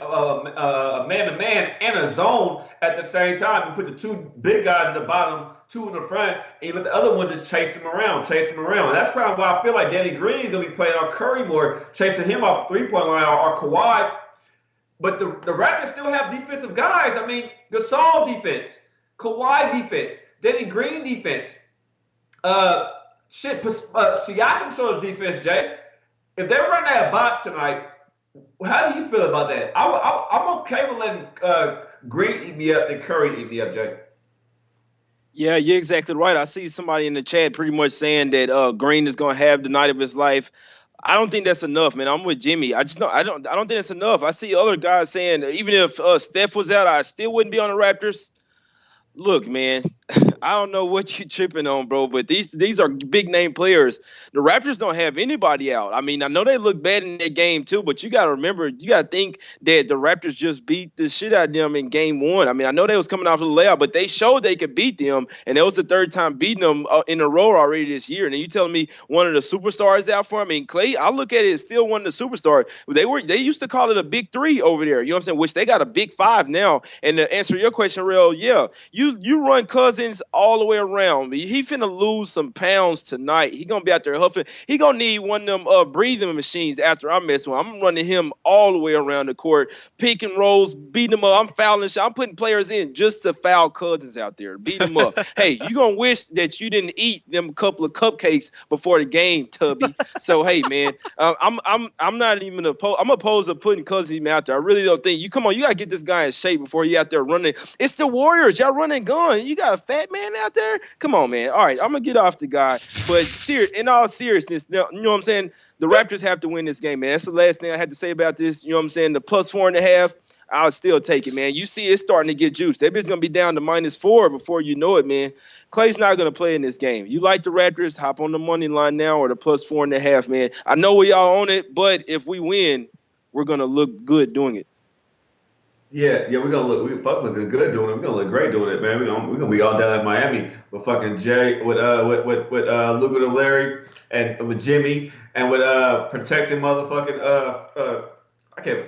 and a zone at the same time. You put the two big guys at the bottom, two in the front, and you let the other one just chase him around. And that's kind of why I feel like Danny Green is going to be playing on Curry more, chasing him off the three-point line or Kawhi. But the Raptors still have defensive guys. I mean, Gasol defense, Kawhi defense, Danny Green defense. Siakam shows defense, Jay. If they run that box tonight, how do you feel about that? I'm okay with letting Green eat me up and Curry eat me up, Jay. Yeah, you're exactly right. I see somebody in the chat pretty much saying that Green is going to have the night of his life. I don't think that's enough, man. I'm with Jimmy. I don't think that's enough. I see other guys saying even if Steph was out, I still wouldn't be on the Raptors. Look, man, I don't know what you're tripping on, bro, but these are big name players. The Raptors don't have anybody out. I mean, I know they look bad in their game too, but you got to remember, you got to think that the Raptors just beat the shit out of them in game one. I mean, I know they was coming off of the layout, but they showed they could beat them, and that was the third time beating them in a row already this year. And then you telling me one of the superstars out for them? I mean, Clay, I look at it as still one of the superstars. They used to call it a big three over there, you know what I'm saying, which they got a big five now. And to answer your question, Real, yeah, you run Cousins all the way around. He finna lose some pounds tonight. He gonna be out there huffing. He gonna need one of them breathing machines after I mess with him. I'm running him all the way around the court, pick and rolls, beating him up. I'm fouling shit. I'm putting players in just to foul Cousins out there, beat him up. Hey, you gonna wish that you didn't eat them couple of cupcakes before the game, Tubby. So hey, man, I'm not even opposed. I'm opposed to putting Cousins out there. I really don't think you gotta get this guy in shape before he out there running. It's the Warriors. Y'all running guns. You got a fat man out there? Come on, man. All right, I'm going to get off the guy. But in all seriousness, you know what I'm saying? The Raptors have to win this game, man. That's the last thing I had to say about this. You know what I'm saying? The plus 4.5, I'll still take it, man. You see it's starting to get juiced. That bit's going to be down to -4 before you know it, man. Clay's not going to play in this game. You like the Raptors, hop on the money line now or the plus 4.5, man. I know we all own it, but if we win, we're going to look good doing it. Yeah, we're gonna looking good doing it. We're gonna look great doing it, man. We're gonna be all down in Miami with fucking Jay, with Luka and Larry, and with Jimmy, and with protecting motherfucking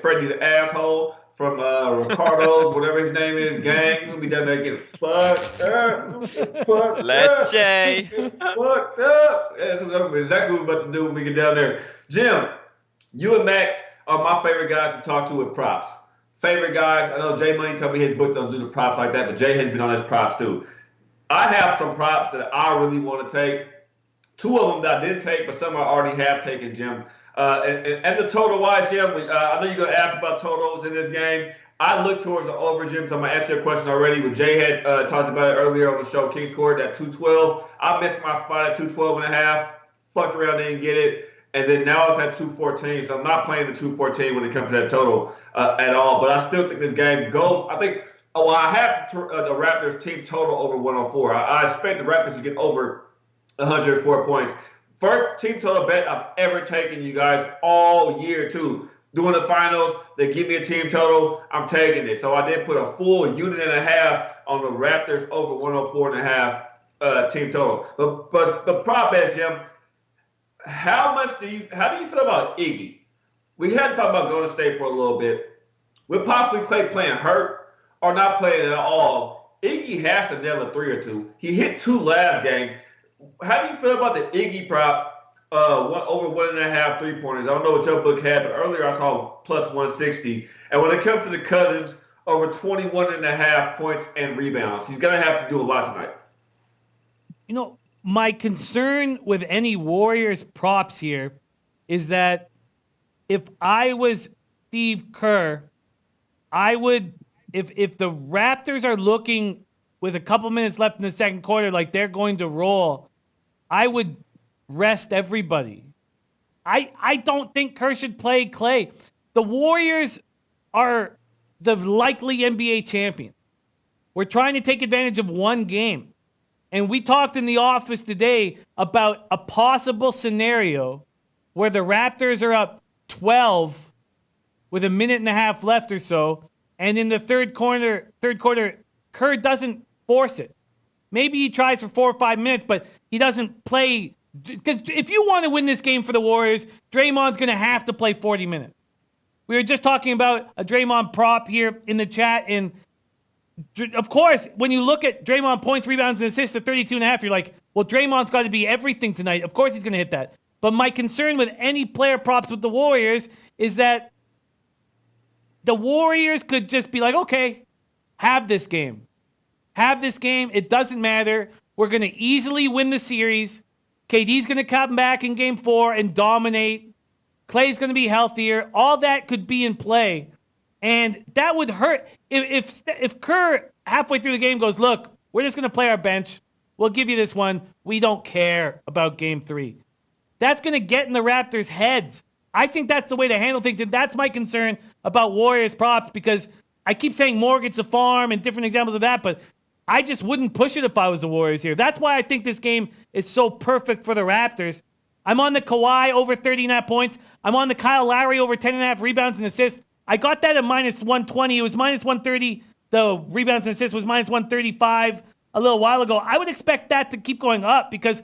Freddie the asshole from Ricardo's, whatever his name is, gang. We're gonna be down there getting fucked up. Let's say Fucked up. That's exactly what we're about to do when we get down there. Jim, you and Max are my favorite guys to talk to with props. Favorite guys. I know Jay Money told me his book don't do the props like that, but Jay has been on his props too. I have some props that I really want to take. 2 of them that I didn't take, but some I already have taken, Jim. And the total wise, Jim, I know you're going to ask about totals in this game. I look towards the over, Jim, so I'm going to answer your question already. But Jay had talked about it earlier on the show, King's Court, at 212. I missed my spot at 212.5. fucked around, didn't get it. And then now it's at 214. So I'm not playing the 214 when it comes to that total at all. But I still think this game goes. I think. Oh, I have the Raptors team total over 104. I expect the Raptors to get over 104 points. First team total bet I've ever taken, you guys, all year too. Doing the finals, they give me a team total, I'm taking it. So I did put a full unit and a half on the Raptors over 104 and a half team total. But the prop bet, Jim, how do you feel about Iggy? We had to talk about Golden State for a little bit. With possibly Clay playing hurt or not playing at all, Iggy has to nail a 3 or 2. He hit 2 last game. How do you feel about the Iggy prop over 1.5 3-pointers? I don't know what your book had, but earlier I saw plus 160. And when it comes to the Cousins, over 21.5 points and rebounds. He's going to have to do a lot tonight. You know, my concern with any Warriors props here is that if I was Steve Kerr, I would, if the Raptors are looking with a couple minutes left in the second quarter like they're going to roll, I would rest everybody. I don't think Kerr should play Clay. The Warriors are the likely NBA champion. We're trying to take advantage of one game. And we talked in the office today about a possible scenario where the Raptors are up 12 with a minute and a half left or so, and in the third quarter, Kerr doesn't force it. Maybe he tries for 4 or 5 minutes, but he doesn't play. Because if you want to win this game for the Warriors, Draymond's going to have to play 40 minutes. We were just talking about a Draymond prop here in the chat, and of course, when you look at Draymond points, rebounds, and assists at 32.5, you're like, well, Draymond's got to be everything tonight. Of course he's going to hit that. But my concern with any player props with the Warriors is that the Warriors could just be like, okay, have this game. Have this game. It doesn't matter. We're going to easily win the series. KD's going to come back in game 4 and dominate. Clay's going to be healthier. All that could be in play. And that would hurt. If Kerr halfway through the game goes, look, we're just going to play our bench. We'll give you this one. We don't care about game 3. That's going to get in the Raptors' heads. I think that's the way to handle things. And that's my concern about Warriors props, because I keep saying mortgage the farm and different examples of that, but I just wouldn't push it if I was the Warriors here. That's why I think this game is so perfect for the Raptors. I'm on the Kawhi over 30.5 points. I'm on the Kyle Lowry over 10.5 rebounds and assists. I got that at minus 120. It was minus 130. The rebounds and assists was minus 135 a little while ago. I would expect that to keep going up, because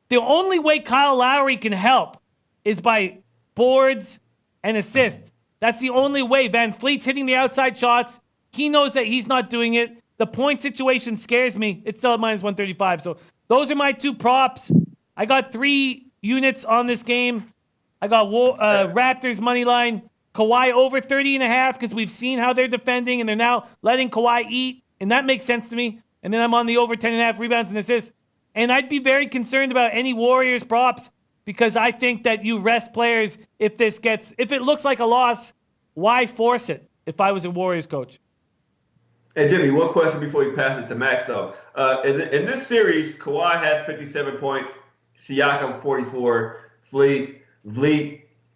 the only way Kyle Lowry can help is by boards and assists. That's the only way. Van Fleet's hitting the outside shots. He knows that he's not doing it. The point situation scares me. It's still at minus 135. So those are my 2 props. I got 3 units on this game. I got Raptors money line. Kawhi over 30.5, because we've seen how they're defending, and they're now letting Kawhi eat, and that makes sense to me. And then I'm on the over 10.5 rebounds and assists. And I'd be very concerned about any Warriors props, because I think that you rest players if it looks like a loss. Why force it if I was a Warriors coach? Hey, Jimmy, one question before we pass it to Max, though. In this series, Kawhi has 57 points, Siakam 44, Vliet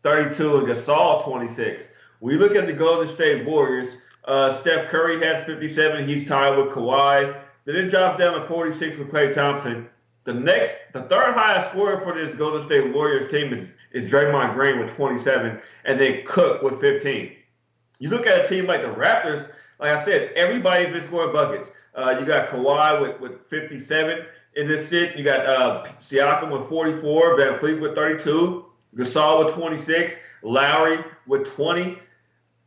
32, and Gasol 26. When you look at the Golden State Warriors, Steph Curry has 57. He's tied with Kawhi. Then it drops down to 46 with Klay Thompson. The third highest scorer for this Golden State Warriors team is Draymond Green with 27, and then Cook with 15. You look at a team like the Raptors, like I said, everybody's been scoring buckets. You got Kawhi with 57 in this sit. You got Siakam with 44, Van Fleet with 32, Gasol with 26, Lowry with 20.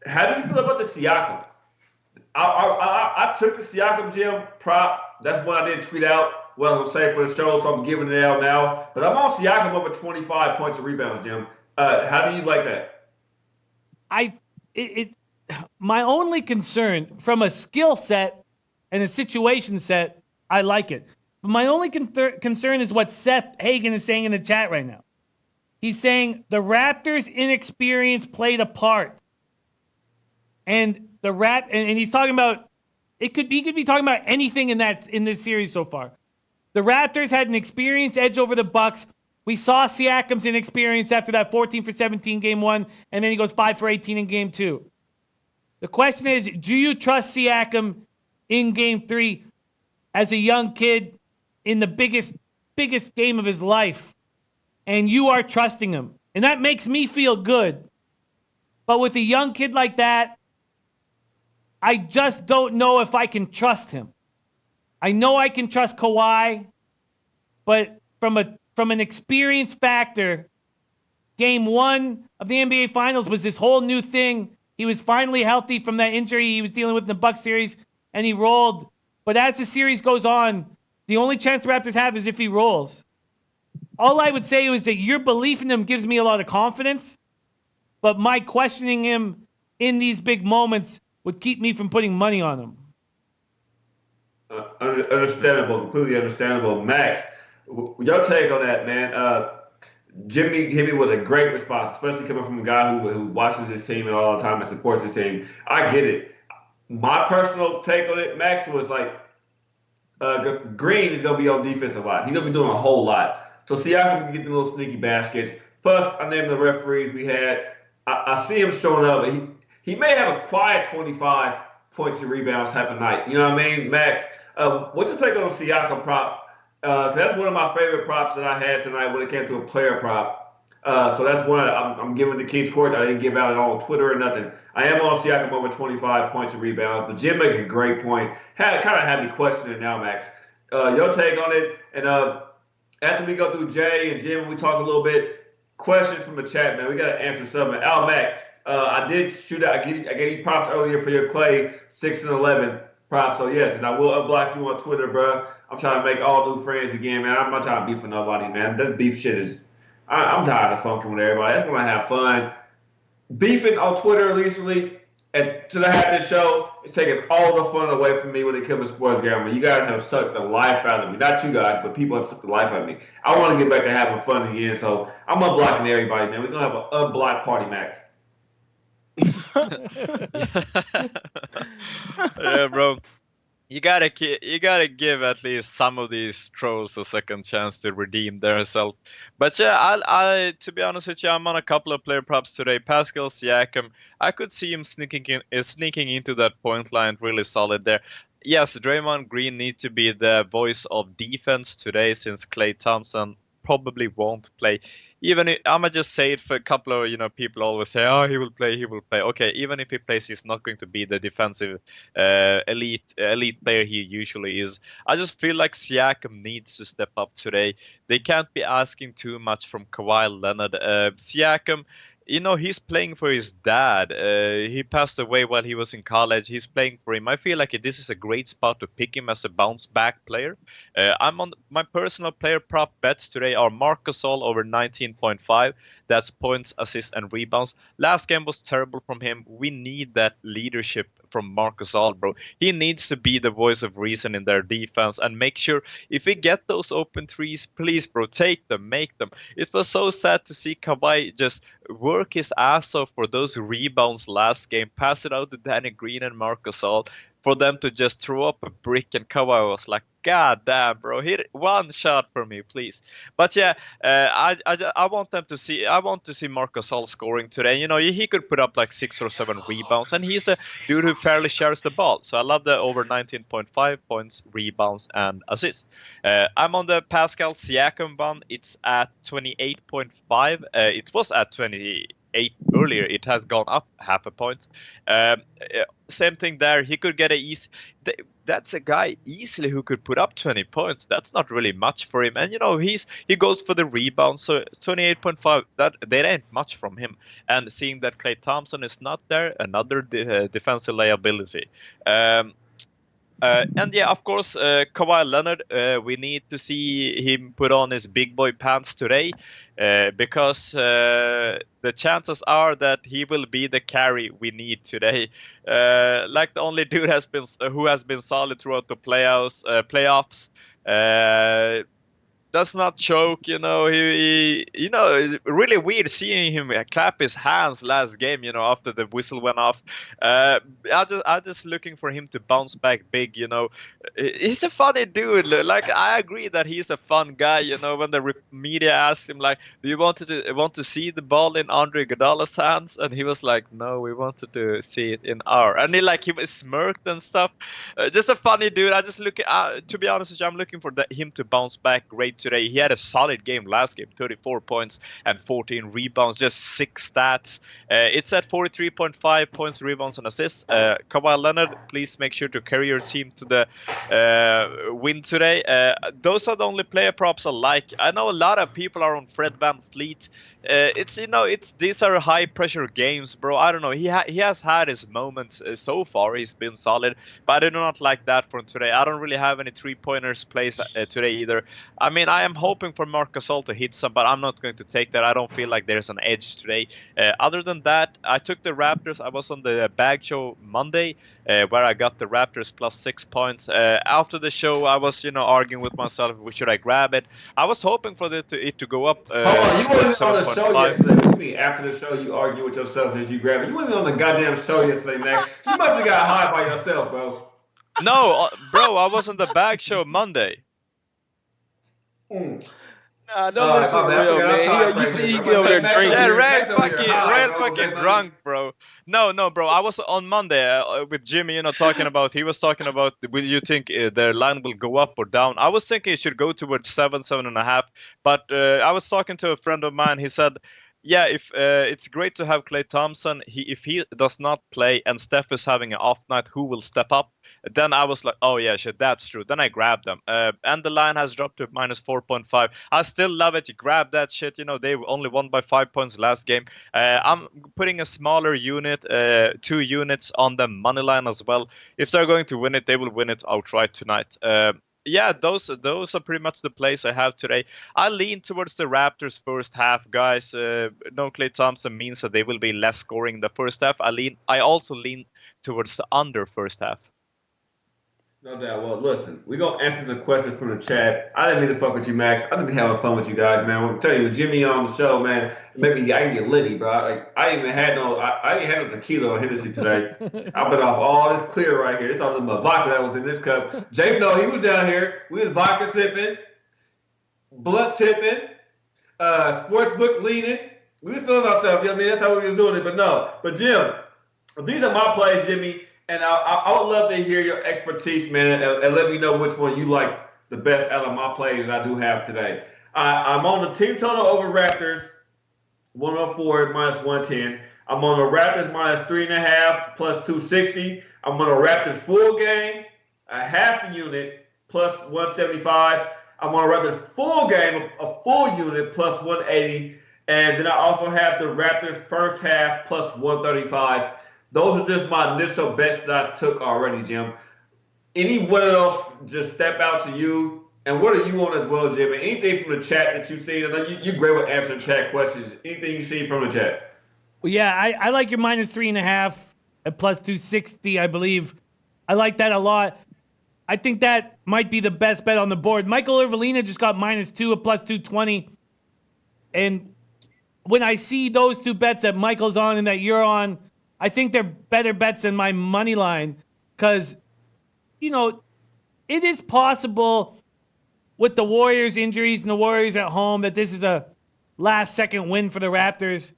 How do you feel about the Siakam? I took the Siakam Jim prop. That's one I didn't tweet out what I was saying for the show, so I'm giving it out now. But I'm on Siakam over 25 points and rebounds, Jim. How do you like that? My only concern from a skill set and a situation set, I like it. But my only concern is what Seth Hagen is saying in the chat right now. He's saying the Raptors' inexperience played a part. And and he's talking about he could be talking about anything in this series so far. The Raptors had an experience edge over the Bucks We saw Siakam's inexperience after that 14 for 17 game 1, and then he goes 5 for 18 in game 2. The question is, do you trust Siakam in game 3 as a young kid in the biggest game of his life? And you are trusting him. And that makes me feel good. But with a young kid like that, I just don't know if I can trust him. I know I can trust Kawhi, but from an experience factor, game 1 of the NBA Finals was this whole new thing. He was finally healthy from that injury he was dealing with in the Bucks series, and he rolled. But as the series goes on, the only chance the Raptors have is if he rolls. All I would say is that your belief in him gives me a lot of confidence, but my questioning him in these big moments would keep me from putting money on him. Understandable, completely understandable. Max, your take on that, man? Jimmy hit me with a great response, especially coming from a guy who watches his team and all the time and supports his team. I get it. My personal take on it, Max, was like Green is going to be on defense a lot. He's going to be doing a whole lot. So Siakam can get the little sneaky baskets. Plus, I named the referees we had. I see him showing up. He may have a quiet 25 points and rebounds type of night. You know what I mean, Max? What's your take on the Siakam prop? That's one of my favorite props that I had tonight when it came to a player prop. So that's one I'm giving to King's Court. I didn't give out it on Twitter or nothing. I am on Siakam over 25 points and rebounds. But Jim made a great point. Kind of had me questioning now, Max. Your take on it, and after we go through Jay and Jim, we talk a little bit. Questions from the chat, man. We got to answer something. Al Mac, I did shoot out. I gave you props earlier for your Clay 6 and 11 props. So yes, and I will unblock you on Twitter, bro. I'm trying to make all new friends again, man. I'm not trying to beef with nobody, man. That beef shit is. I'm tired of funking with everybody. That's when I have fun. Beefing on Twitter recently, and to have this show, it's taking all the fun away from me when it comes to sports gambling. You guys have sucked the life out of me. Not you guys, but people have sucked the life out of me. I want to get back to having fun again, so I'm unblocking everybody, man. We're going to have an unblocked party, Max. Yeah, bro. You gotta give at least some of these trolls a second chance to redeem themselves. But yeah, I to be honest with you, I'm on a couple of player props today. Pascal Siakam, I could see him sneaking into that point line really solid there. Yes, Draymond Green needs to be the voice of defense today since Klay Thompson probably won't play. I'ma just say it for a couple of people always say, oh, he will play. Okay, even if he plays, he's not going to be the defensive elite player he usually is. I just feel like Siakam needs to step up today. They can't be asking too much from Kawhi Leonard. Siakam, he's playing for his dad. He passed away while he was in college. He's playing for him. I feel like this is a great spot to pick him as a bounce back player. I'm on my personal player prop bets today are Marc Gasol over 19.5. That's points, assists, and rebounds. Last game was terrible from him. We need that leadership from Marc Gasol, bro. He needs to be the voice of reason in their defense and make sure if we get those open threes, please, bro, take them, make them. It was so sad to see Kawhi just work his ass off for those rebounds last game, pass it out to Danny Green and Marc Gasol, for them to just throw up a brick, and Kawhi was like, God damn, bro, hit one shot for me, please. But yeah, I want to see Marc Gasol scoring today. He could put up like 6 or 7 rebounds, and he's a dude who fairly shares the ball. So I love the over 19.5 points, rebounds, and assists. I'm on the Pascal Siakam one. It's at 28.5. It was at 28 earlier. It has gone up half a point. Same thing there. He could get that's a guy easily who could put up 20 points. That's not really much for him. And he goes for the rebound. So 28.5, that ain't much from him. And seeing that Klay Thompson is not there, another defensive liability. And yeah, of course, Kawhi Leonard, we need to see him put on his big boy pants today, because the chances are that he will be the carry we need today. Like the only dude who has been solid throughout the playoffs. does not choke. It's really weird seeing him clap his hands last game. After the whistle went off. I just looking for him to bounce back big. He's a funny dude. Like I agree that he's a fun guy. When the media asked him like, "Do you want to see the ball in Andre Iguodala's hands?" and he was like, "No, we wanted to see it in our." And he was smirked and stuff. Just a funny dude. I just to be honest with you, I'm looking for him to bounce back great today. He had a solid game last game, 34 points and 14 rebounds, just 6 stats. It's at 43.5 points, rebounds, and assists. Kawhi Leonard, please make sure to carry your team to the win today. Those are the only player props I like. I know a lot of people are on Fred VanVleet. These are high pressure games, bro. I don't know. He has had his moments so far. He's been solid, but I do not like that for today. I don't really have any 3-pointers plays today either. I mean, I am hoping for Marc Gasol to hit some, but I'm not going to take that. I don't feel like there's an edge today. Other than that, I took the Raptors. I was on the bag show Monday, where I got the Raptors plus 6 points. After the show, I was arguing with myself, should I grab it? I was hoping for it to go up. Hold on, you wasn't on the show yesterday. What you mean? After the show, you argue with yourself as you grab it. You wasn't on the goddamn show yesterday, man. You must have got high by yourself, bro. No, bro, I was on the bag show Monday. Nah, don't listen to real, man. You see, he get over there drinking. Yeah, red fucking drunk, bro. No, bro. I was on Monday with Jimmy, talking about. He was talking about. Will you think the line will go up or down? I was thinking it should go towards 7.5. But I was talking to a friend of mine. He said, yeah, if it's great to have Klay Thompson. If he does not play and Steph is having an off night, who will step up? Then I was like, oh yeah, shit, that's true. Then I grabbed them, and the line has dropped to minus 4.5. I still love it. You grab that shit. They only won by 5 points last game. I'm putting a smaller unit, 2 units on the money line as well. If they're going to win it, they will win it outright tonight. Yeah, those are pretty much the plays I have today. I lean towards the Raptors first half, guys. No Klay Thompson means that they will be less scoring in the first half. I also lean towards the under first half. No doubt. Well, listen, we're going to answer some questions from the chat. I didn't mean to fuck with you, Max. I just be having fun with you guys, man. I'm telling you, with Jimmy on the show, man, maybe I can get litty, bro. I ain't even had no tequila or Hennessy today. I've been off all this clear right here. This all my vodka that was in this cup. Jake, no, he was down here. We was vodka sipping, blunt tipping, sportsbook leaning. We was feeling ourselves. You know what I mean? That's how we was doing it. But Jim, these are my plays, Jimmy. And I would love to hear your expertise, man, and let me know which one you like the best out of my plays that I do have today. I'm on the team total over Raptors, 104 minus 110. I'm on the Raptors minus 3.5 plus 260. I'm on the Raptors full game, a half unit plus 175. I'm on the Raptors full game, a full unit plus 180. And then I also have the Raptors first half plus 135. Those are just my initial bets that I took already, Jim. Any one of those just step out to you? And what are you on as well, Jim? And anything from the chat that you've seen? I know you're great with answering chat questions. Anything you see from the chat? Well, yeah, I like your minus 3.5 at plus 260, I believe. I like that a lot. I think that might be the best bet on the board. Michael Irvelina just got minus 2 at plus 220. And when I see those two bets that Michael's on and that you're on, I think they're better bets than my money line because, it is possible with the Warriors injuries and the Warriors at home that this is a last-second win for the Raptors.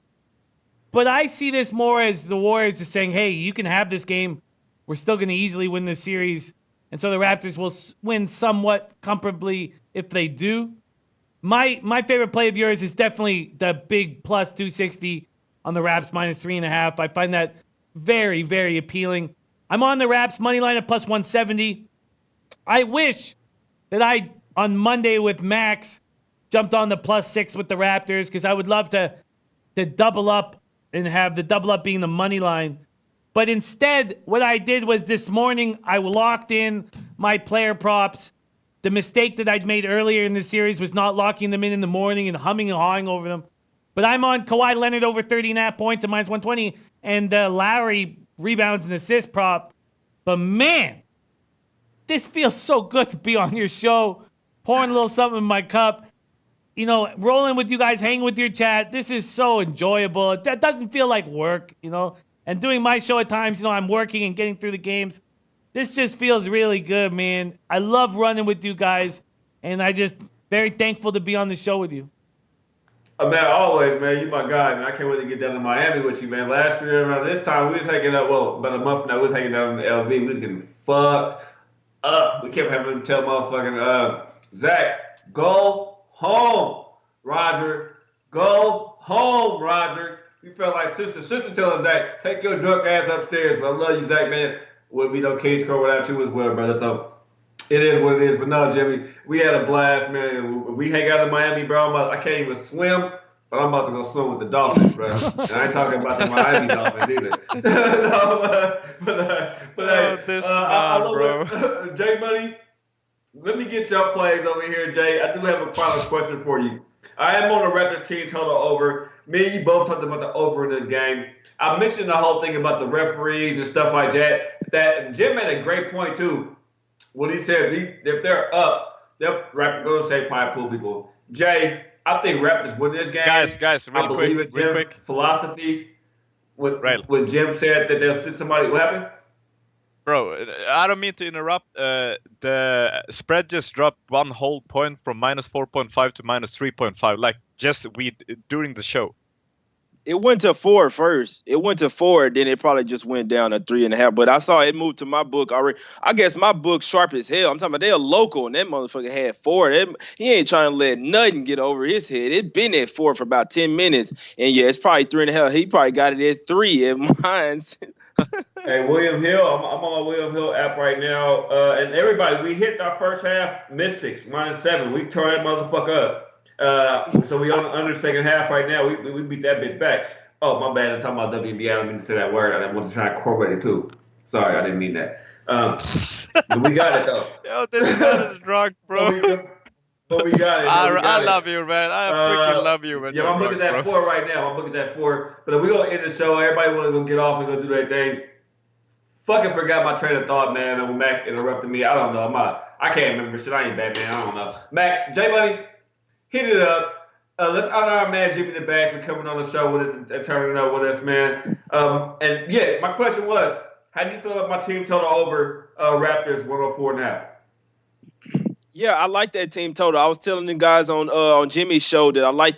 But I see this more as the Warriors just saying, hey, you can have this game. We're still going to easily win this series. And so the Raptors will win somewhat comfortably if they do. My favorite play of yours is definitely the big plus 260 on the Raps minus 3.5. I find that very, very appealing. I'm on the Raps money line at plus 170. I wish that I, on Monday with Max, jumped on the plus 6 with the Raptors because I would love to double up and have the double up being the money line. But instead, what I did was this morning, I locked in my player props. The mistake that I'd made earlier in the series was not locking them in the morning and humming and hawing over them. But I'm on Kawhi Leonard over 30.5 points at minus 120 and Lowry rebounds and assist prop. But man, this feels so good to be on your show. pouring a little something in my cup. You know, rolling with you guys, hanging with your chat. This is so enjoyable. That doesn't feel like work, you know. And doing my show at times, you know, I'm working and getting through the games. This just feels really good, man. I love running with you guys, and I just very thankful to be on the show with you. Man, always, man. You my guy, man. I can't wait to get down to Miami with you, man. Last year around this time, we was hanging out. Well, about a month now, we was hanging out in the LV. We was getting fucked up. We kept having to tell motherfucking Zach, go home, Roger. Go home, Roger. We felt like sister telling Zach, take your drunk ass upstairs. But I love you, Zach, man. Wouldn't be no Kings Court without you as well, brother. So it is what it is. But no, Jimmy, we had a blast, man. We hang out in Miami, bro. I can't even swim, but I'm about to go swim with the Dolphins, bro. And I ain't talking about the Miami Dolphins either. No, but this I man, love bro. it. Jay Money, let me get your plays over here, Jay. I do have a final question for you. I am on the Raptors team total over. Me and you both talked about the over in this game. I mentioned the whole thing about the referees and stuff like that. That Jim made a great point too. When he said if they're up, they'll go to say probably pull people. Jay, I think Raptors win this game. Guys, I believe in Jim's philosophy. When Jim said that they'll sit somebody, what happened? Bro, I don't mean to interrupt. The spread just dropped 1 whole point from minus 4.5 to minus 3.5, like just during the show. It went to 4 first. It went to 4, then it probably just went down to 3.5. But I saw it move to my book already. I guess my book's sharp as hell. I'm talking about they're local, and that motherfucker had 4. He ain't trying to let nothing get over his head. It been at 4 for about 10 minutes, and yeah, it's probably 3.5. He probably got it at 3 at mine. Hey, William Hill, I'm on my William Hill app right now, and everybody, we hit our first half Mystics -7. We tore that motherfucker up. So we on under second half right now. We beat that bitch back. Oh, my bad. I'm talking about WNBA. I don't mean to say that word. I want to try to incorporate it too. Sorry, I didn't mean that. But we got it though. Yo, this man is drunk, bro. But we got it. I love you, man. I freaking love you, man. Yeah, my book is at 4 right now. My book is at 4. But we're going to end the show. Everybody want to go get off and go do their thing. Fucking forgot my train of thought, man. When Max interrupted me. I don't know. I can't remember shit. I ain't Batman. I don't know. Mac, J Money, hit it up. Let's honor our man Jimmy the Bag for coming on the show with us and turning up with us, man. And yeah, my question was, how do you feel about my team total over Raptors 104.5? Yeah, I like that team total. I was telling the guys on Jimmy's show that I like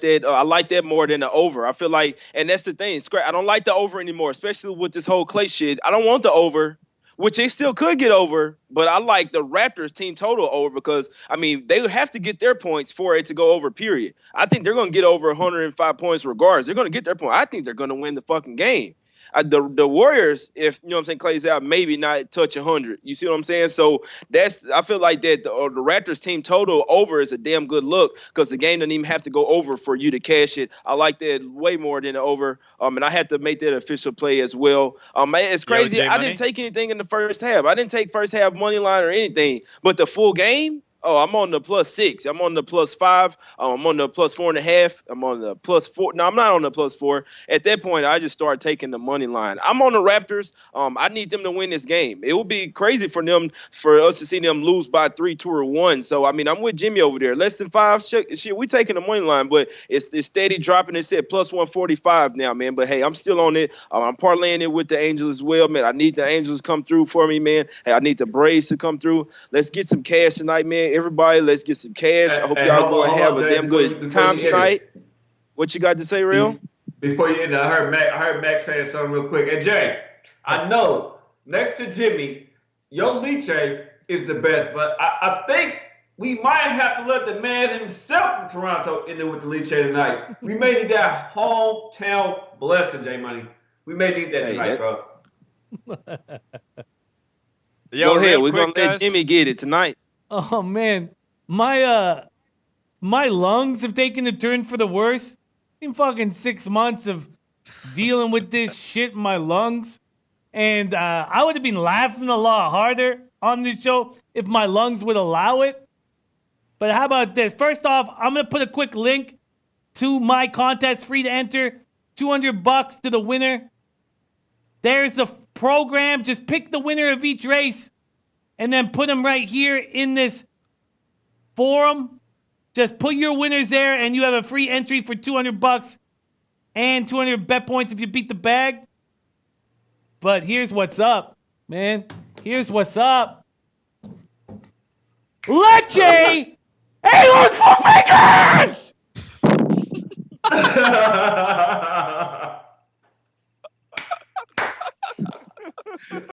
that more than the over. I feel like, and that's the thing. I don't like the over anymore, especially with this whole Clay shit. I don't want the over, which they still could get over, but I like the Raptors team total over because, I mean, they have to get their points for it to go over, period. I think they're going to get over 105 points regardless. They're going to get their point. I think they're going to win the fucking game. The Warriors, if you know what I'm saying, Clay's out, maybe not touch 100. You see what I'm saying? So I feel like that the Raptors team total over is a damn good look because the game doesn't even have to go over for you to cash it. I like that way more than the over. And I had to make that official play as well. It's crazy. I didn't take anything in the first half. I didn't take first half money line or anything, but the full game. Oh, I'm on the +6. I'm on the +5. I'm on the +4.5. I'm on the +4. No, I'm not on the +4. At that point, I just started taking the money line. I'm on the Raptors. I need them to win this game. It would be crazy for us to see them lose by 3, 2, or 1. So, I mean, I'm with Jimmy over there. Less than 5. Shit, we taking the money line, but it's steady dropping. It's at +145 now, man. But, hey, I'm still on it. I'm parlaying it with the Angels as well, man. I need the Angels to come through for me, man. Hey, I need the Braves to come through. Let's get some cash tonight, man. Everybody, let's get some cash. I hope y'all go and have a damn good time tonight. What you got to say, Real? Before you end it, I heard Max saying something real quick. And Jay, I know next to Jimmy, your Liche is the best, but I think we might have to let the man himself from Toronto end it with the Liche tonight. We may need that hometown blessing, Jay Money. We may need that tonight, bro. Go ahead. We're going to let Jimmy get it tonight. Oh man, my lungs have taken a turn for the worse. In fucking 6 months of dealing with this shit in my lungs, and I would have been laughing a lot harder on this show if my lungs would allow it. But how about this? First off, I'm gonna put a quick link to my contest, free to enter, $200 to the winner. There's the program. Just pick the winner of each race. And then put them right here in this forum. Just put your winners there, and you have a free entry for $200 and 200 bet points if you beat the bag. But here's what's up, man. Here's what's up. Leche! Hey, los bookmakers!